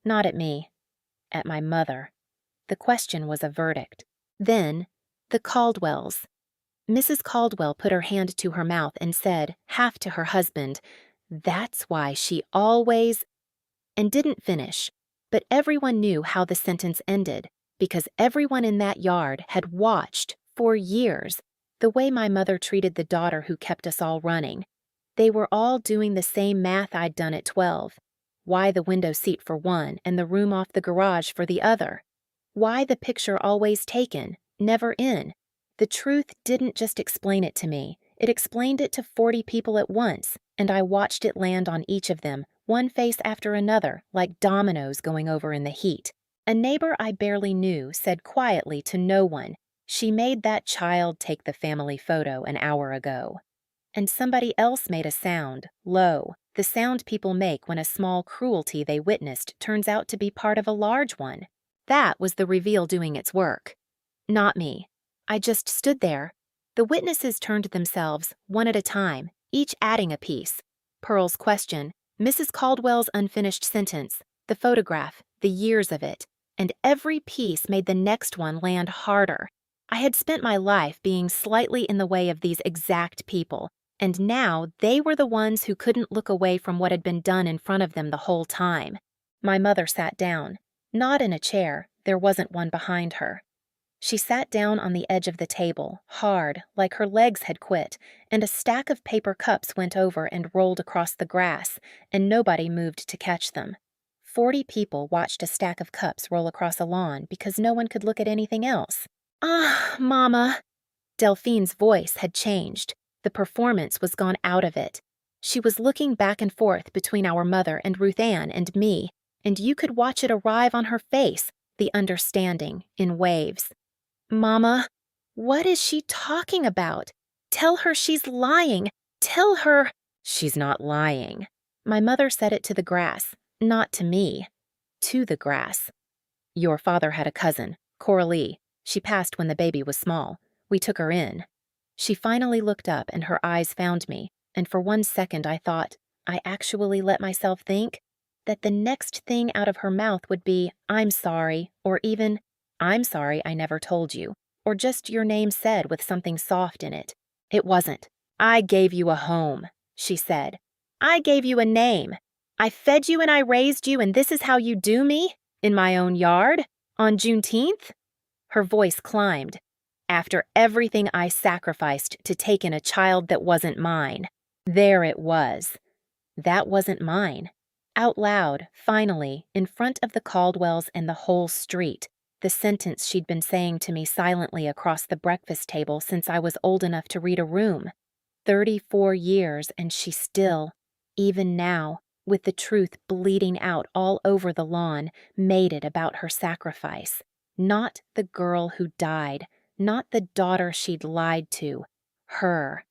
Not at me. At my mother. The question was a verdict. Then, the Caldwells. Mrs. Caldwell put her hand to her mouth and said, half to her husband, "That's why she always—" and didn't finish. But everyone knew how the sentence ended, because everyone in that yard had watched, for years, the way my mother treated the daughter who kept us all running. They were all doing the same math I'd done at 12. Why the window seat for one and the room off the garage for the other? Why the picture always taken, never in? The truth didn't just explain it to me. It explained it to 40 people at once, and I watched it land on each of them, one face after another, like dominoes going over in the heat. A neighbor I barely knew said quietly to no one, "She made that child take the family photo an hour ago." And somebody else made a sound, low, the sound people make when a small cruelty they witnessed turns out to be part of a large one. That was the reveal doing its work. Not me. I just stood there. The witnesses turned themselves, one at a time, each adding a piece. Pearl's question, Mrs. Caldwell's unfinished sentence, the photograph, the years of it, and every piece made the next one land harder. I had spent my life being slightly in the way of these exact people, and now they were the ones who couldn't look away from what had been done in front of them the whole time. My mother sat down, not in a chair, there wasn't one behind her. She sat down on the edge of the table, hard, like her legs had quit, and a stack of paper cups went over and rolled across the grass, and nobody moved to catch them. 40 people watched a stack of cups roll across a lawn because no one could look at anything else. "Ah, Mama." Delphine's voice had changed. The performance was gone out of it. She was looking back and forth between our mother and Ruth Ann and me, and you could watch it arrive on her face, the understanding, in waves. "Mama, what is she talking about? Tell her she's lying. Tell her—" "She's not lying." My mother said it to the grass, not to me. To the grass. "Your father had a cousin, Coraline. She passed when the baby was small. We took her in." She finally looked up and her eyes found me, and for 1 second I thought, I actually let myself think, that the next thing out of her mouth would be, "I'm sorry," or even, "I'm sorry I never told you," or just your name said with something soft in it. It wasn't. "I gave you a home," she said. "I gave you a name. I fed you and I raised you, and this is how you do me? In my own yard? On Juneteenth?" Her voice climbed. After everything I sacrificed to take in a child that wasn't mine, there it was. That wasn't mine. Out loud, finally, in front of the Caldwells and the whole street, the sentence she'd been saying to me silently across the breakfast table since I was old enough to read a room. 34 years, and she still, even now, with the truth bleeding out all over the lawn, made it about her sacrifice. Not the girl who died, not the daughter she'd lied to. Her.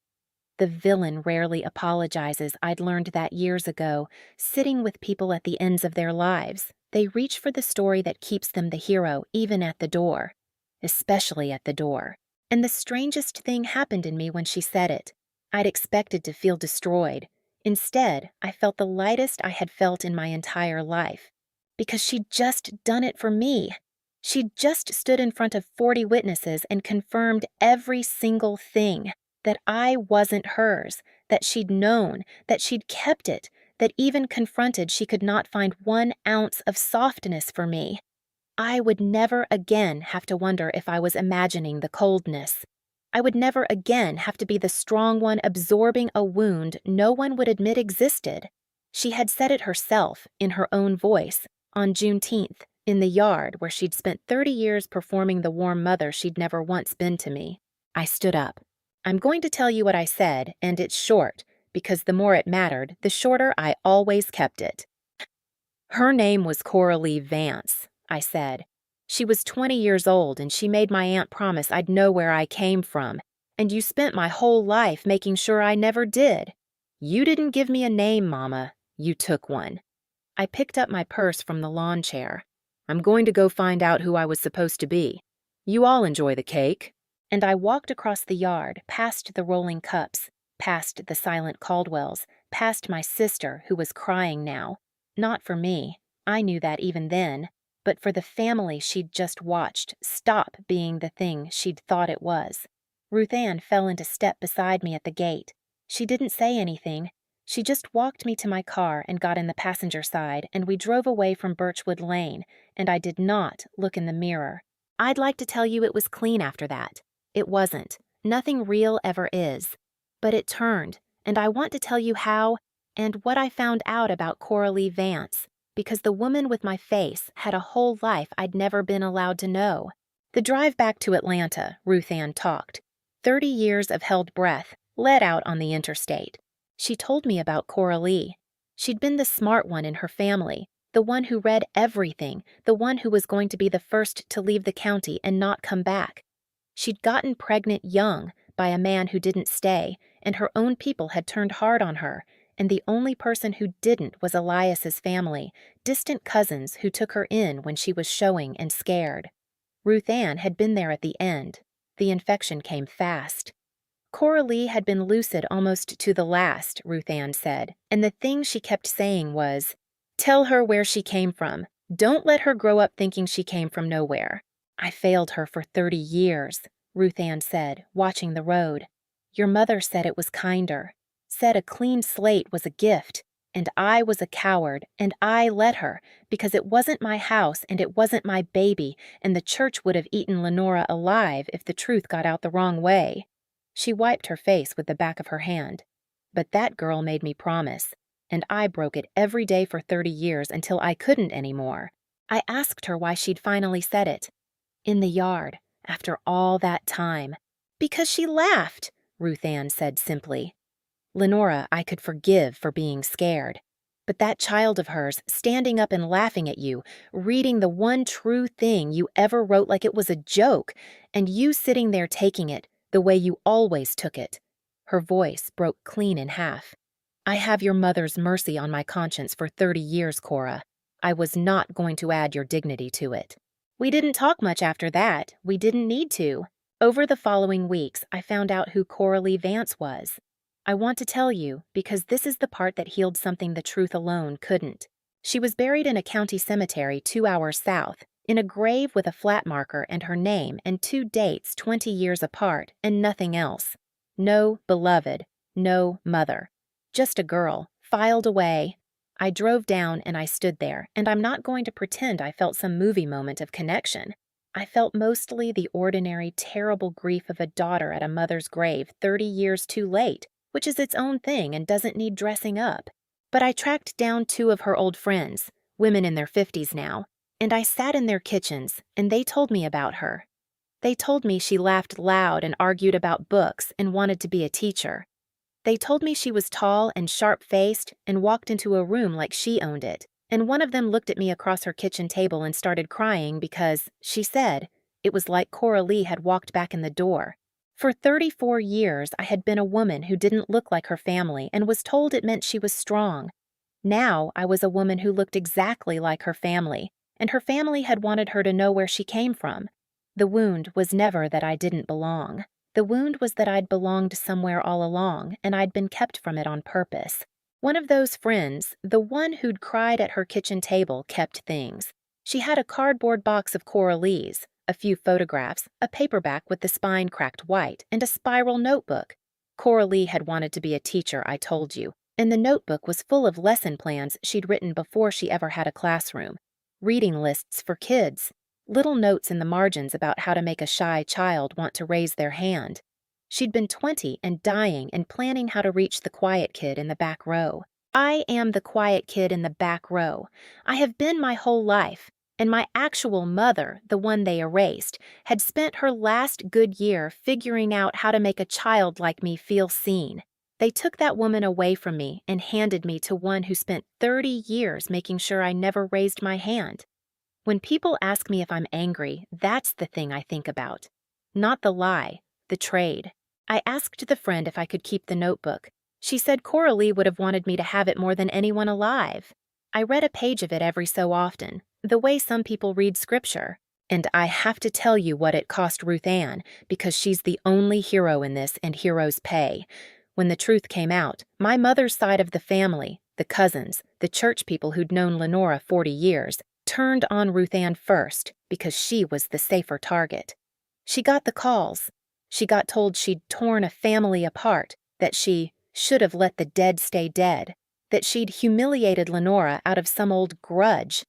The villain rarely apologizes. I'd learned that years ago, sitting with people at the ends of their lives. They reach for the story that keeps them the hero, even at the door. Especially at the door. And the strangest thing happened in me when she said it. I'd expected to feel destroyed. Instead, I felt the lightest I had felt in my entire life. Because she'd just done it for me. She'd just stood in front of 40 witnesses and confirmed every single thing. That I wasn't hers, that she'd known, that she'd kept it, that even confronted she could not find 1 ounce of softness for me. I would never again have to wonder if I was imagining the coldness. I would never again have to be the strong one absorbing a wound no one would admit existed. She had said it herself, in her own voice, on Juneteenth, in the yard where she'd spent 30 years performing the warm mother she'd never once been to me. I stood up. I'm going to tell you what I said, and it's short, because the more it mattered, the shorter I always kept it. Her name was Coraline Vance, I said. She was 20 years old, and she made my aunt promise I'd know where I came from, and you spent my whole life making sure I never did. You didn't give me a name, Mama. You took one. I picked up my purse from the lawn chair. I'm going to go find out who I was supposed to be. You all enjoy the cake. And I walked across the yard, past the rolling cups, past the silent Caldwells, past my sister, who was crying now. Not for me, I knew that even then, but for the family she'd just watched stop being the thing she'd thought it was. Ruth Ann fell into step beside me at the gate. She didn't say anything. She just walked me to my car and got in the passenger side, and we drove away from Birchwood Lane, and I did not look in the mirror. I'd like to tell you it was clean after that. It wasn't. Nothing real ever is. But it turned, and I want to tell you how and what I found out about Coraline Vance, because the woman with my face had a whole life I'd never been allowed to know. The drive back to Atlanta, Ruth Ann talked. 30 years of held breath, let out on the interstate. She told me about Coraline. She'd been the smart one in her family, the one who read everything, the one who was going to be the first to leave the county and not come back. She'd gotten pregnant young by a man who didn't stay, and her own people had turned hard on her, and the only person who didn't was Elias's family, distant cousins who took her in when she was showing and scared. Ruth Ann had been there at the end. The infection came fast. Coraline had been lucid almost to the last, Ruth Ann said, and the thing she kept saying was, "Tell her where she came from. Don't let her grow up thinking she came from nowhere." I failed her for 30 years, Ruth Ann said, watching the road. Your mother said it was kinder, said a clean slate was a gift, and I was a coward, and I let her, because it wasn't my house and it wasn't my baby, and the church would have eaten Lenora alive if the truth got out the wrong way. She wiped her face with the back of her hand. But that girl made me promise, and I broke it every day for 30 years until I couldn't anymore. I asked her why she'd finally said it. In the yard, after all that time. Because she laughed, Ruth Ann said simply. Lenora, I could forgive for being scared. But that child of hers, standing up and laughing at you, reading the one true thing you ever wrote like it was a joke, and you sitting there taking it the way you always took it. Her voice broke clean in half. I have your mother's mercy on my conscience for 30 years, Cora. I was not going to add your dignity to it. We didn't talk much after that. We didn't need to. Over the following weeks, I found out who Coraline Vance was. I want to tell you because this is the part that healed something the truth alone couldn't. She was buried in a county cemetery 2 hours south, in a grave with a flat marker and her name and 2 dates 20 years apart and nothing else. No beloved, no mother. Just a girl, filed away. I drove down and I stood there, and I'm not going to pretend I felt some movie moment of connection. I felt mostly the ordinary, terrible grief of a daughter at a mother's grave 30 years too late, which is its own thing and doesn't need dressing up. But I tracked down two of her old friends, women in their 50s now, and I sat in their kitchens, and they told me about her. They told me she laughed loud and argued about books and wanted to be a teacher. They told me she was tall and sharp-faced and walked into a room like she owned it. And one of them looked at me across her kitchen table and started crying because, she said, it was like Coraline had walked back in the door. For 34 years, I had been a woman who didn't look like her family and was told it meant she was strong. Now I was a woman who looked exactly like her family, and her family had wanted her to know where she came from. The wound was never that I didn't belong. The wound was that I'd belonged somewhere all along, and I'd been kept from it on purpose. One of those friends, the one who'd cried at her kitchen table, kept things. She had a cardboard box of Coraline's, a few photographs, a paperback with the spine cracked white, and a spiral notebook. Coraline had wanted to be a teacher, I told you, and the notebook was full of lesson plans she'd written before she ever had a classroom. Reading lists for kids. Little notes in the margins about how to make a shy child want to raise their hand. She'd been 20 and dying and planning how to reach the quiet kid in the back row. I am the quiet kid in the back row. I have been my whole life, and my actual mother, the one they erased, had spent her last good year figuring out how to make a child like me feel seen. They took that woman away from me and handed me to one who spent 30 years making sure I never raised my hand. When people ask me if I'm angry, that's the thing I think about. Not the lie, the trade. I asked the friend if I could keep the notebook. She said Coraline would have wanted me to have it more than anyone alive. I read a page of it every so often, the way some people read scripture. And I have to tell you what it cost Ruth Ann, because she's the only hero in this and heroes pay. When the truth came out, my mother's side of the family, the cousins, the church people who'd known Lenora 40 years, turned on Ruth Ann first because she was the safer target. She got the calls. She got told she'd torn a family apart, that she should have let the dead stay dead, that she'd humiliated Lenora out of some old grudge.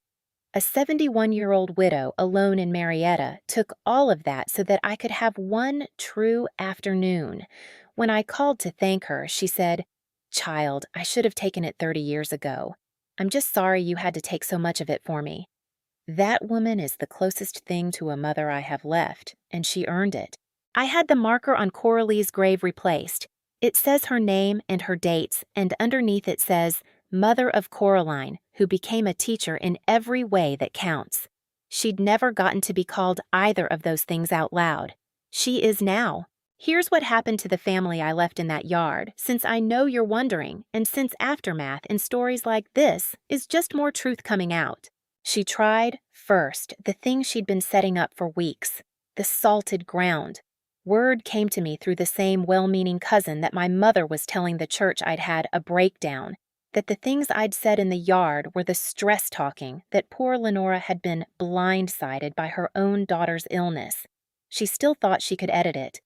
A 71-year-old widow alone in Marietta took all of that so that I could have one true afternoon. When I called to thank her, she said, "Child, I should have taken it 30 years ago. I'm just sorry you had to take so much of it for me." That woman is the closest thing to a mother I have left, and she earned it. I had the marker on Coraline's grave replaced. It says her name and her dates, and underneath it says, "Mother of Coraline, who became a teacher in every way that counts." She'd never gotten to be called either of those things out loud. She is now. Here's what happened to the family I left in that yard, since I know you're wondering, and since aftermath in stories like this is just more truth coming out. She tried, first, the thing she'd been setting up for weeks, the salted ground. Word came to me through the same well-meaning cousin that my mother was telling the church I'd had a breakdown, that the things I'd said in the yard were the stress talking, that poor Lenora had been blindsided by her own daughter's illness. She still thought she could edit it.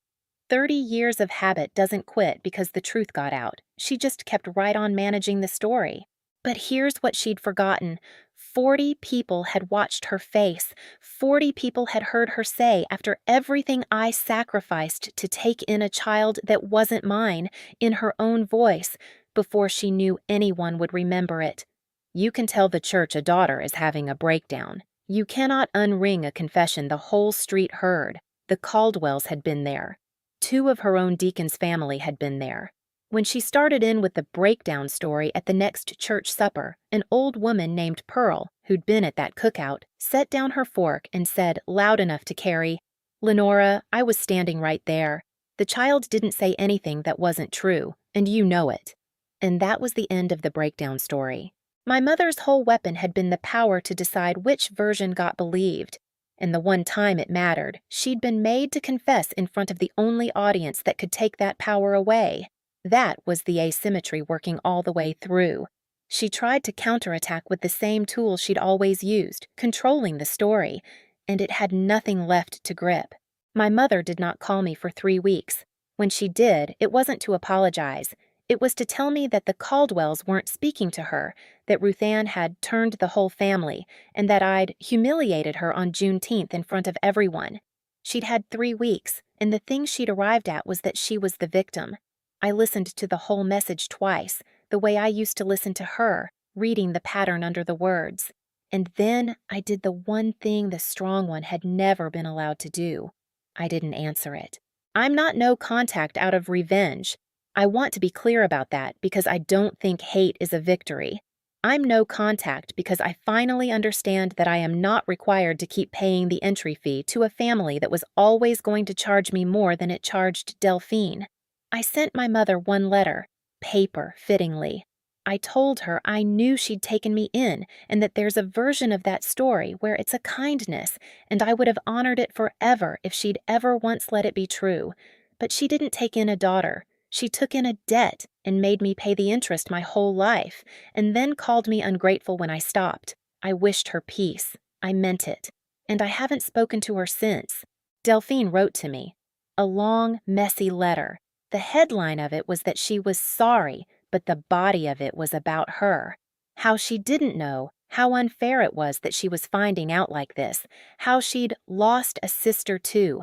30 years of habit doesn't quit because the truth got out. She just kept right on managing the story. But here's what she'd forgotten. 40 people had watched her face. 40 people had heard her say, after everything I sacrificed to take in a child that wasn't mine, in her own voice, before she knew anyone would remember it. You can tell the church a daughter is having a breakdown. You cannot unring a confession the whole street heard. The Caldwells had been there. 2 of her own deacon's family had been there. When she started in with the breakdown story at the next church supper, an old woman named Pearl, who'd been at that cookout, set down her fork and said, loud enough to carry, "Lenora, I was standing right there. The child didn't say anything that wasn't true, and you know it." And that was the end of the breakdown story. My mother's whole weapon had been the power to decide which version got believed. And the one time it mattered, she'd been made to confess in front of the only audience that could take that power away. That was the asymmetry working all the way through. She tried to counterattack with the same tool she'd always used, controlling the story, and it had nothing left to grip. My mother did not call me for 3 weeks. When she did, it wasn't to apologize. It was to tell me that the Caldwells weren't speaking to her, that Ruth Ann had turned the whole family, and that I'd humiliated her on Juneteenth in front of everyone. She'd had 3 weeks, and the thing she'd arrived at was that she was the victim. I listened to the whole message twice, the way I used to listen to her, reading the pattern under the words. And then I did the one thing the strong one had never been allowed to do. I didn't answer it. I'm not no contact out of revenge. I want to be clear about that because I don't think hate is a victory. I'm no contact because I finally understand that I am not required to keep paying the entry fee to a family that was always going to charge me more than it charged Delphine. I sent my mother one letter, paper fittingly. I told her I knew she'd taken me in and that there's a version of that story where it's a kindness, and I would have honored it forever if she'd ever once let it be true. But she didn't take in a daughter. She took in a debt and made me pay the interest my whole life, and then called me ungrateful when I stopped. I wished her peace. I meant it. And I haven't spoken to her since. Delphine wrote to me. A long, messy letter. The headline of it was that she was sorry, but the body of it was about her. How she didn't know, how unfair it was that she was finding out like this, how she'd lost a sister too.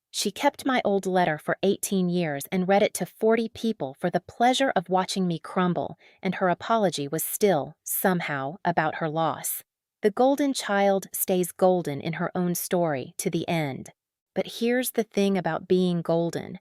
She kept my old letter for 18 years and read it to 40 people for the pleasure of watching me crumble, and her apology was still, somehow, about her loss. The golden child stays golden in her own story to the end. But here's the thing about being golden.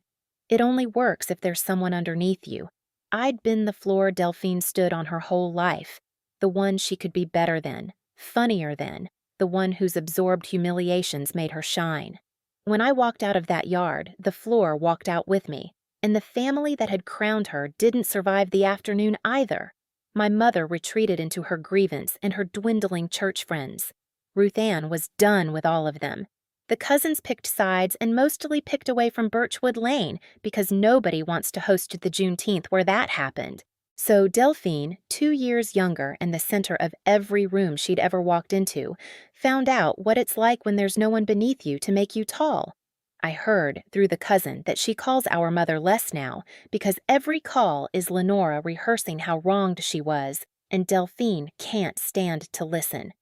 It only works if there's someone underneath you. I'd been the floor Delphine stood on her whole life, the one she could be better than, funnier than, the one whose absorbed humiliations made her shine. When I walked out of that yard, the floor walked out with me, and the family that had crowned her didn't survive the afternoon either. My mother retreated into her grievance and her dwindling church friends. Ruth Ann was done with all of them. The cousins picked sides and mostly picked away from Birchwood Lane because nobody wants to host the Juneteenth where that happened. So Delphine, 2 years younger and the center of every room she'd ever walked into, found out what it's like when there's no one beneath you to make you tall. I heard, through the cousin, that she calls our mother less now because every call is Lenora rehearsing how wronged she was, and Delphine can't stand to listen.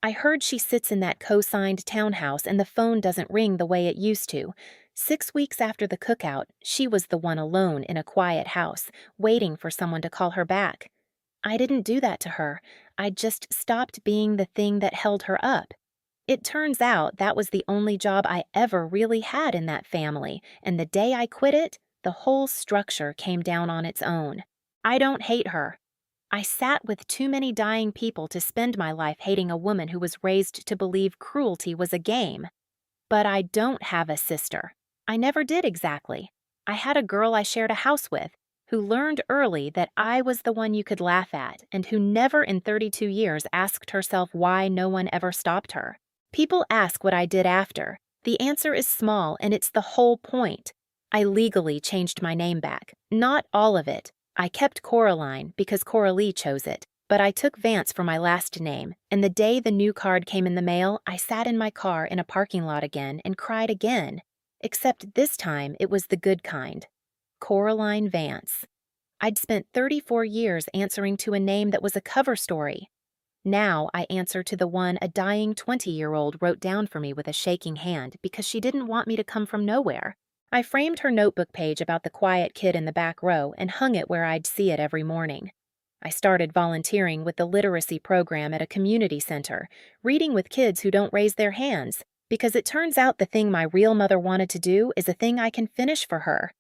I heard she sits in that co-signed townhouse and the phone doesn't ring the way it used to. 6 weeks after the cookout, she was the one alone in a quiet house, waiting for someone to call her back. I didn't do that to her. I just stopped being the thing that held her up. It turns out that was the only job I ever really had in that family, and the day I quit it, the whole structure came down on its own. I don't hate her. I sat with too many dying people to spend my life hating a woman who was raised to believe cruelty was a game. But I don't have a sister. I never did exactly. I had a girl I shared a house with who learned early that I was the one you could laugh at and who never in 32 years asked herself why no one ever stopped her. People ask what I did after. The answer is small, and it's the whole point. I legally changed my name back. Not all of it. I kept Coraline because Coralie chose it, but I took Vance for my last name, and the day the new card came in the mail, I sat in my car in a parking lot again and cried again. Except this time it was the good kind. Coraline Vance. I'd spent 34 years answering to a name that was a cover story. Now I answer to the one a dying 20-year-old wrote down for me with a shaking hand because she didn't want me to come from nowhere. I framed her notebook page about the quiet kid in the back row and hung it where I'd see it every morning. I started volunteering with the literacy program at a community center, reading with kids who don't raise their hands, because it turns out the thing my real mother wanted to do is a thing I can finish for her.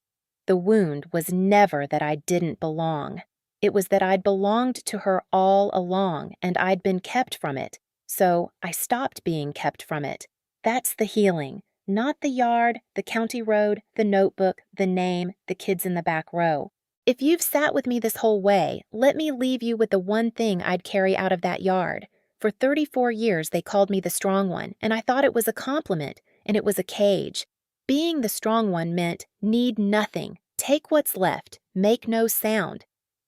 The wound was never that I didn't belong. It was that I'd belonged to her all along, and I'd been kept from it. So I stopped being kept from it. That's the healing. Not the yard, the county road, the notebook, the name, the kids in the back row. If you've sat with me this whole way, let me leave you with the one thing I'd carry out of that yard. For 34 years they called me the strong one, and I thought it was a compliment, and it was a cage. Being the strong one meant need nothing, take what's left, make no sound.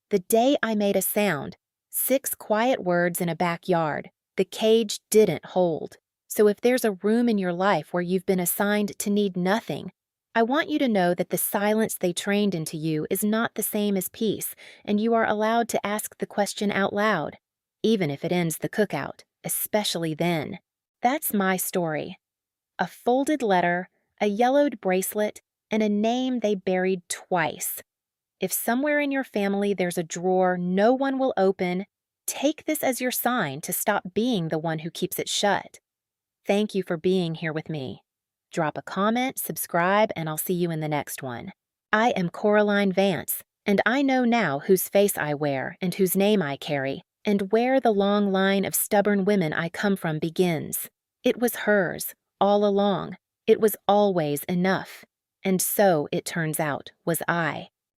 The day I made a sound, 6 quiet words in a backyard, the cage didn't hold. So if there's a room in your life where you've been assigned to need nothing, I want you to know that the silence they trained into you is not the same as peace, and you are allowed to ask the question out loud, even if it ends the cookout, especially then. That's my story. A folded letter, a yellowed bracelet, and a name they buried twice. If somewhere in your family there's a drawer no one will open, take this as your sign to stop being the one who keeps it shut. Thank you for being here with me. Drop a comment, subscribe, and I'll see you in the next one. I am Coraline Vance, and I know now whose face I wear and whose name I carry, and where the long line of stubborn women I come from begins. It was hers, all along. It was always enough. And so, it turns out, was I.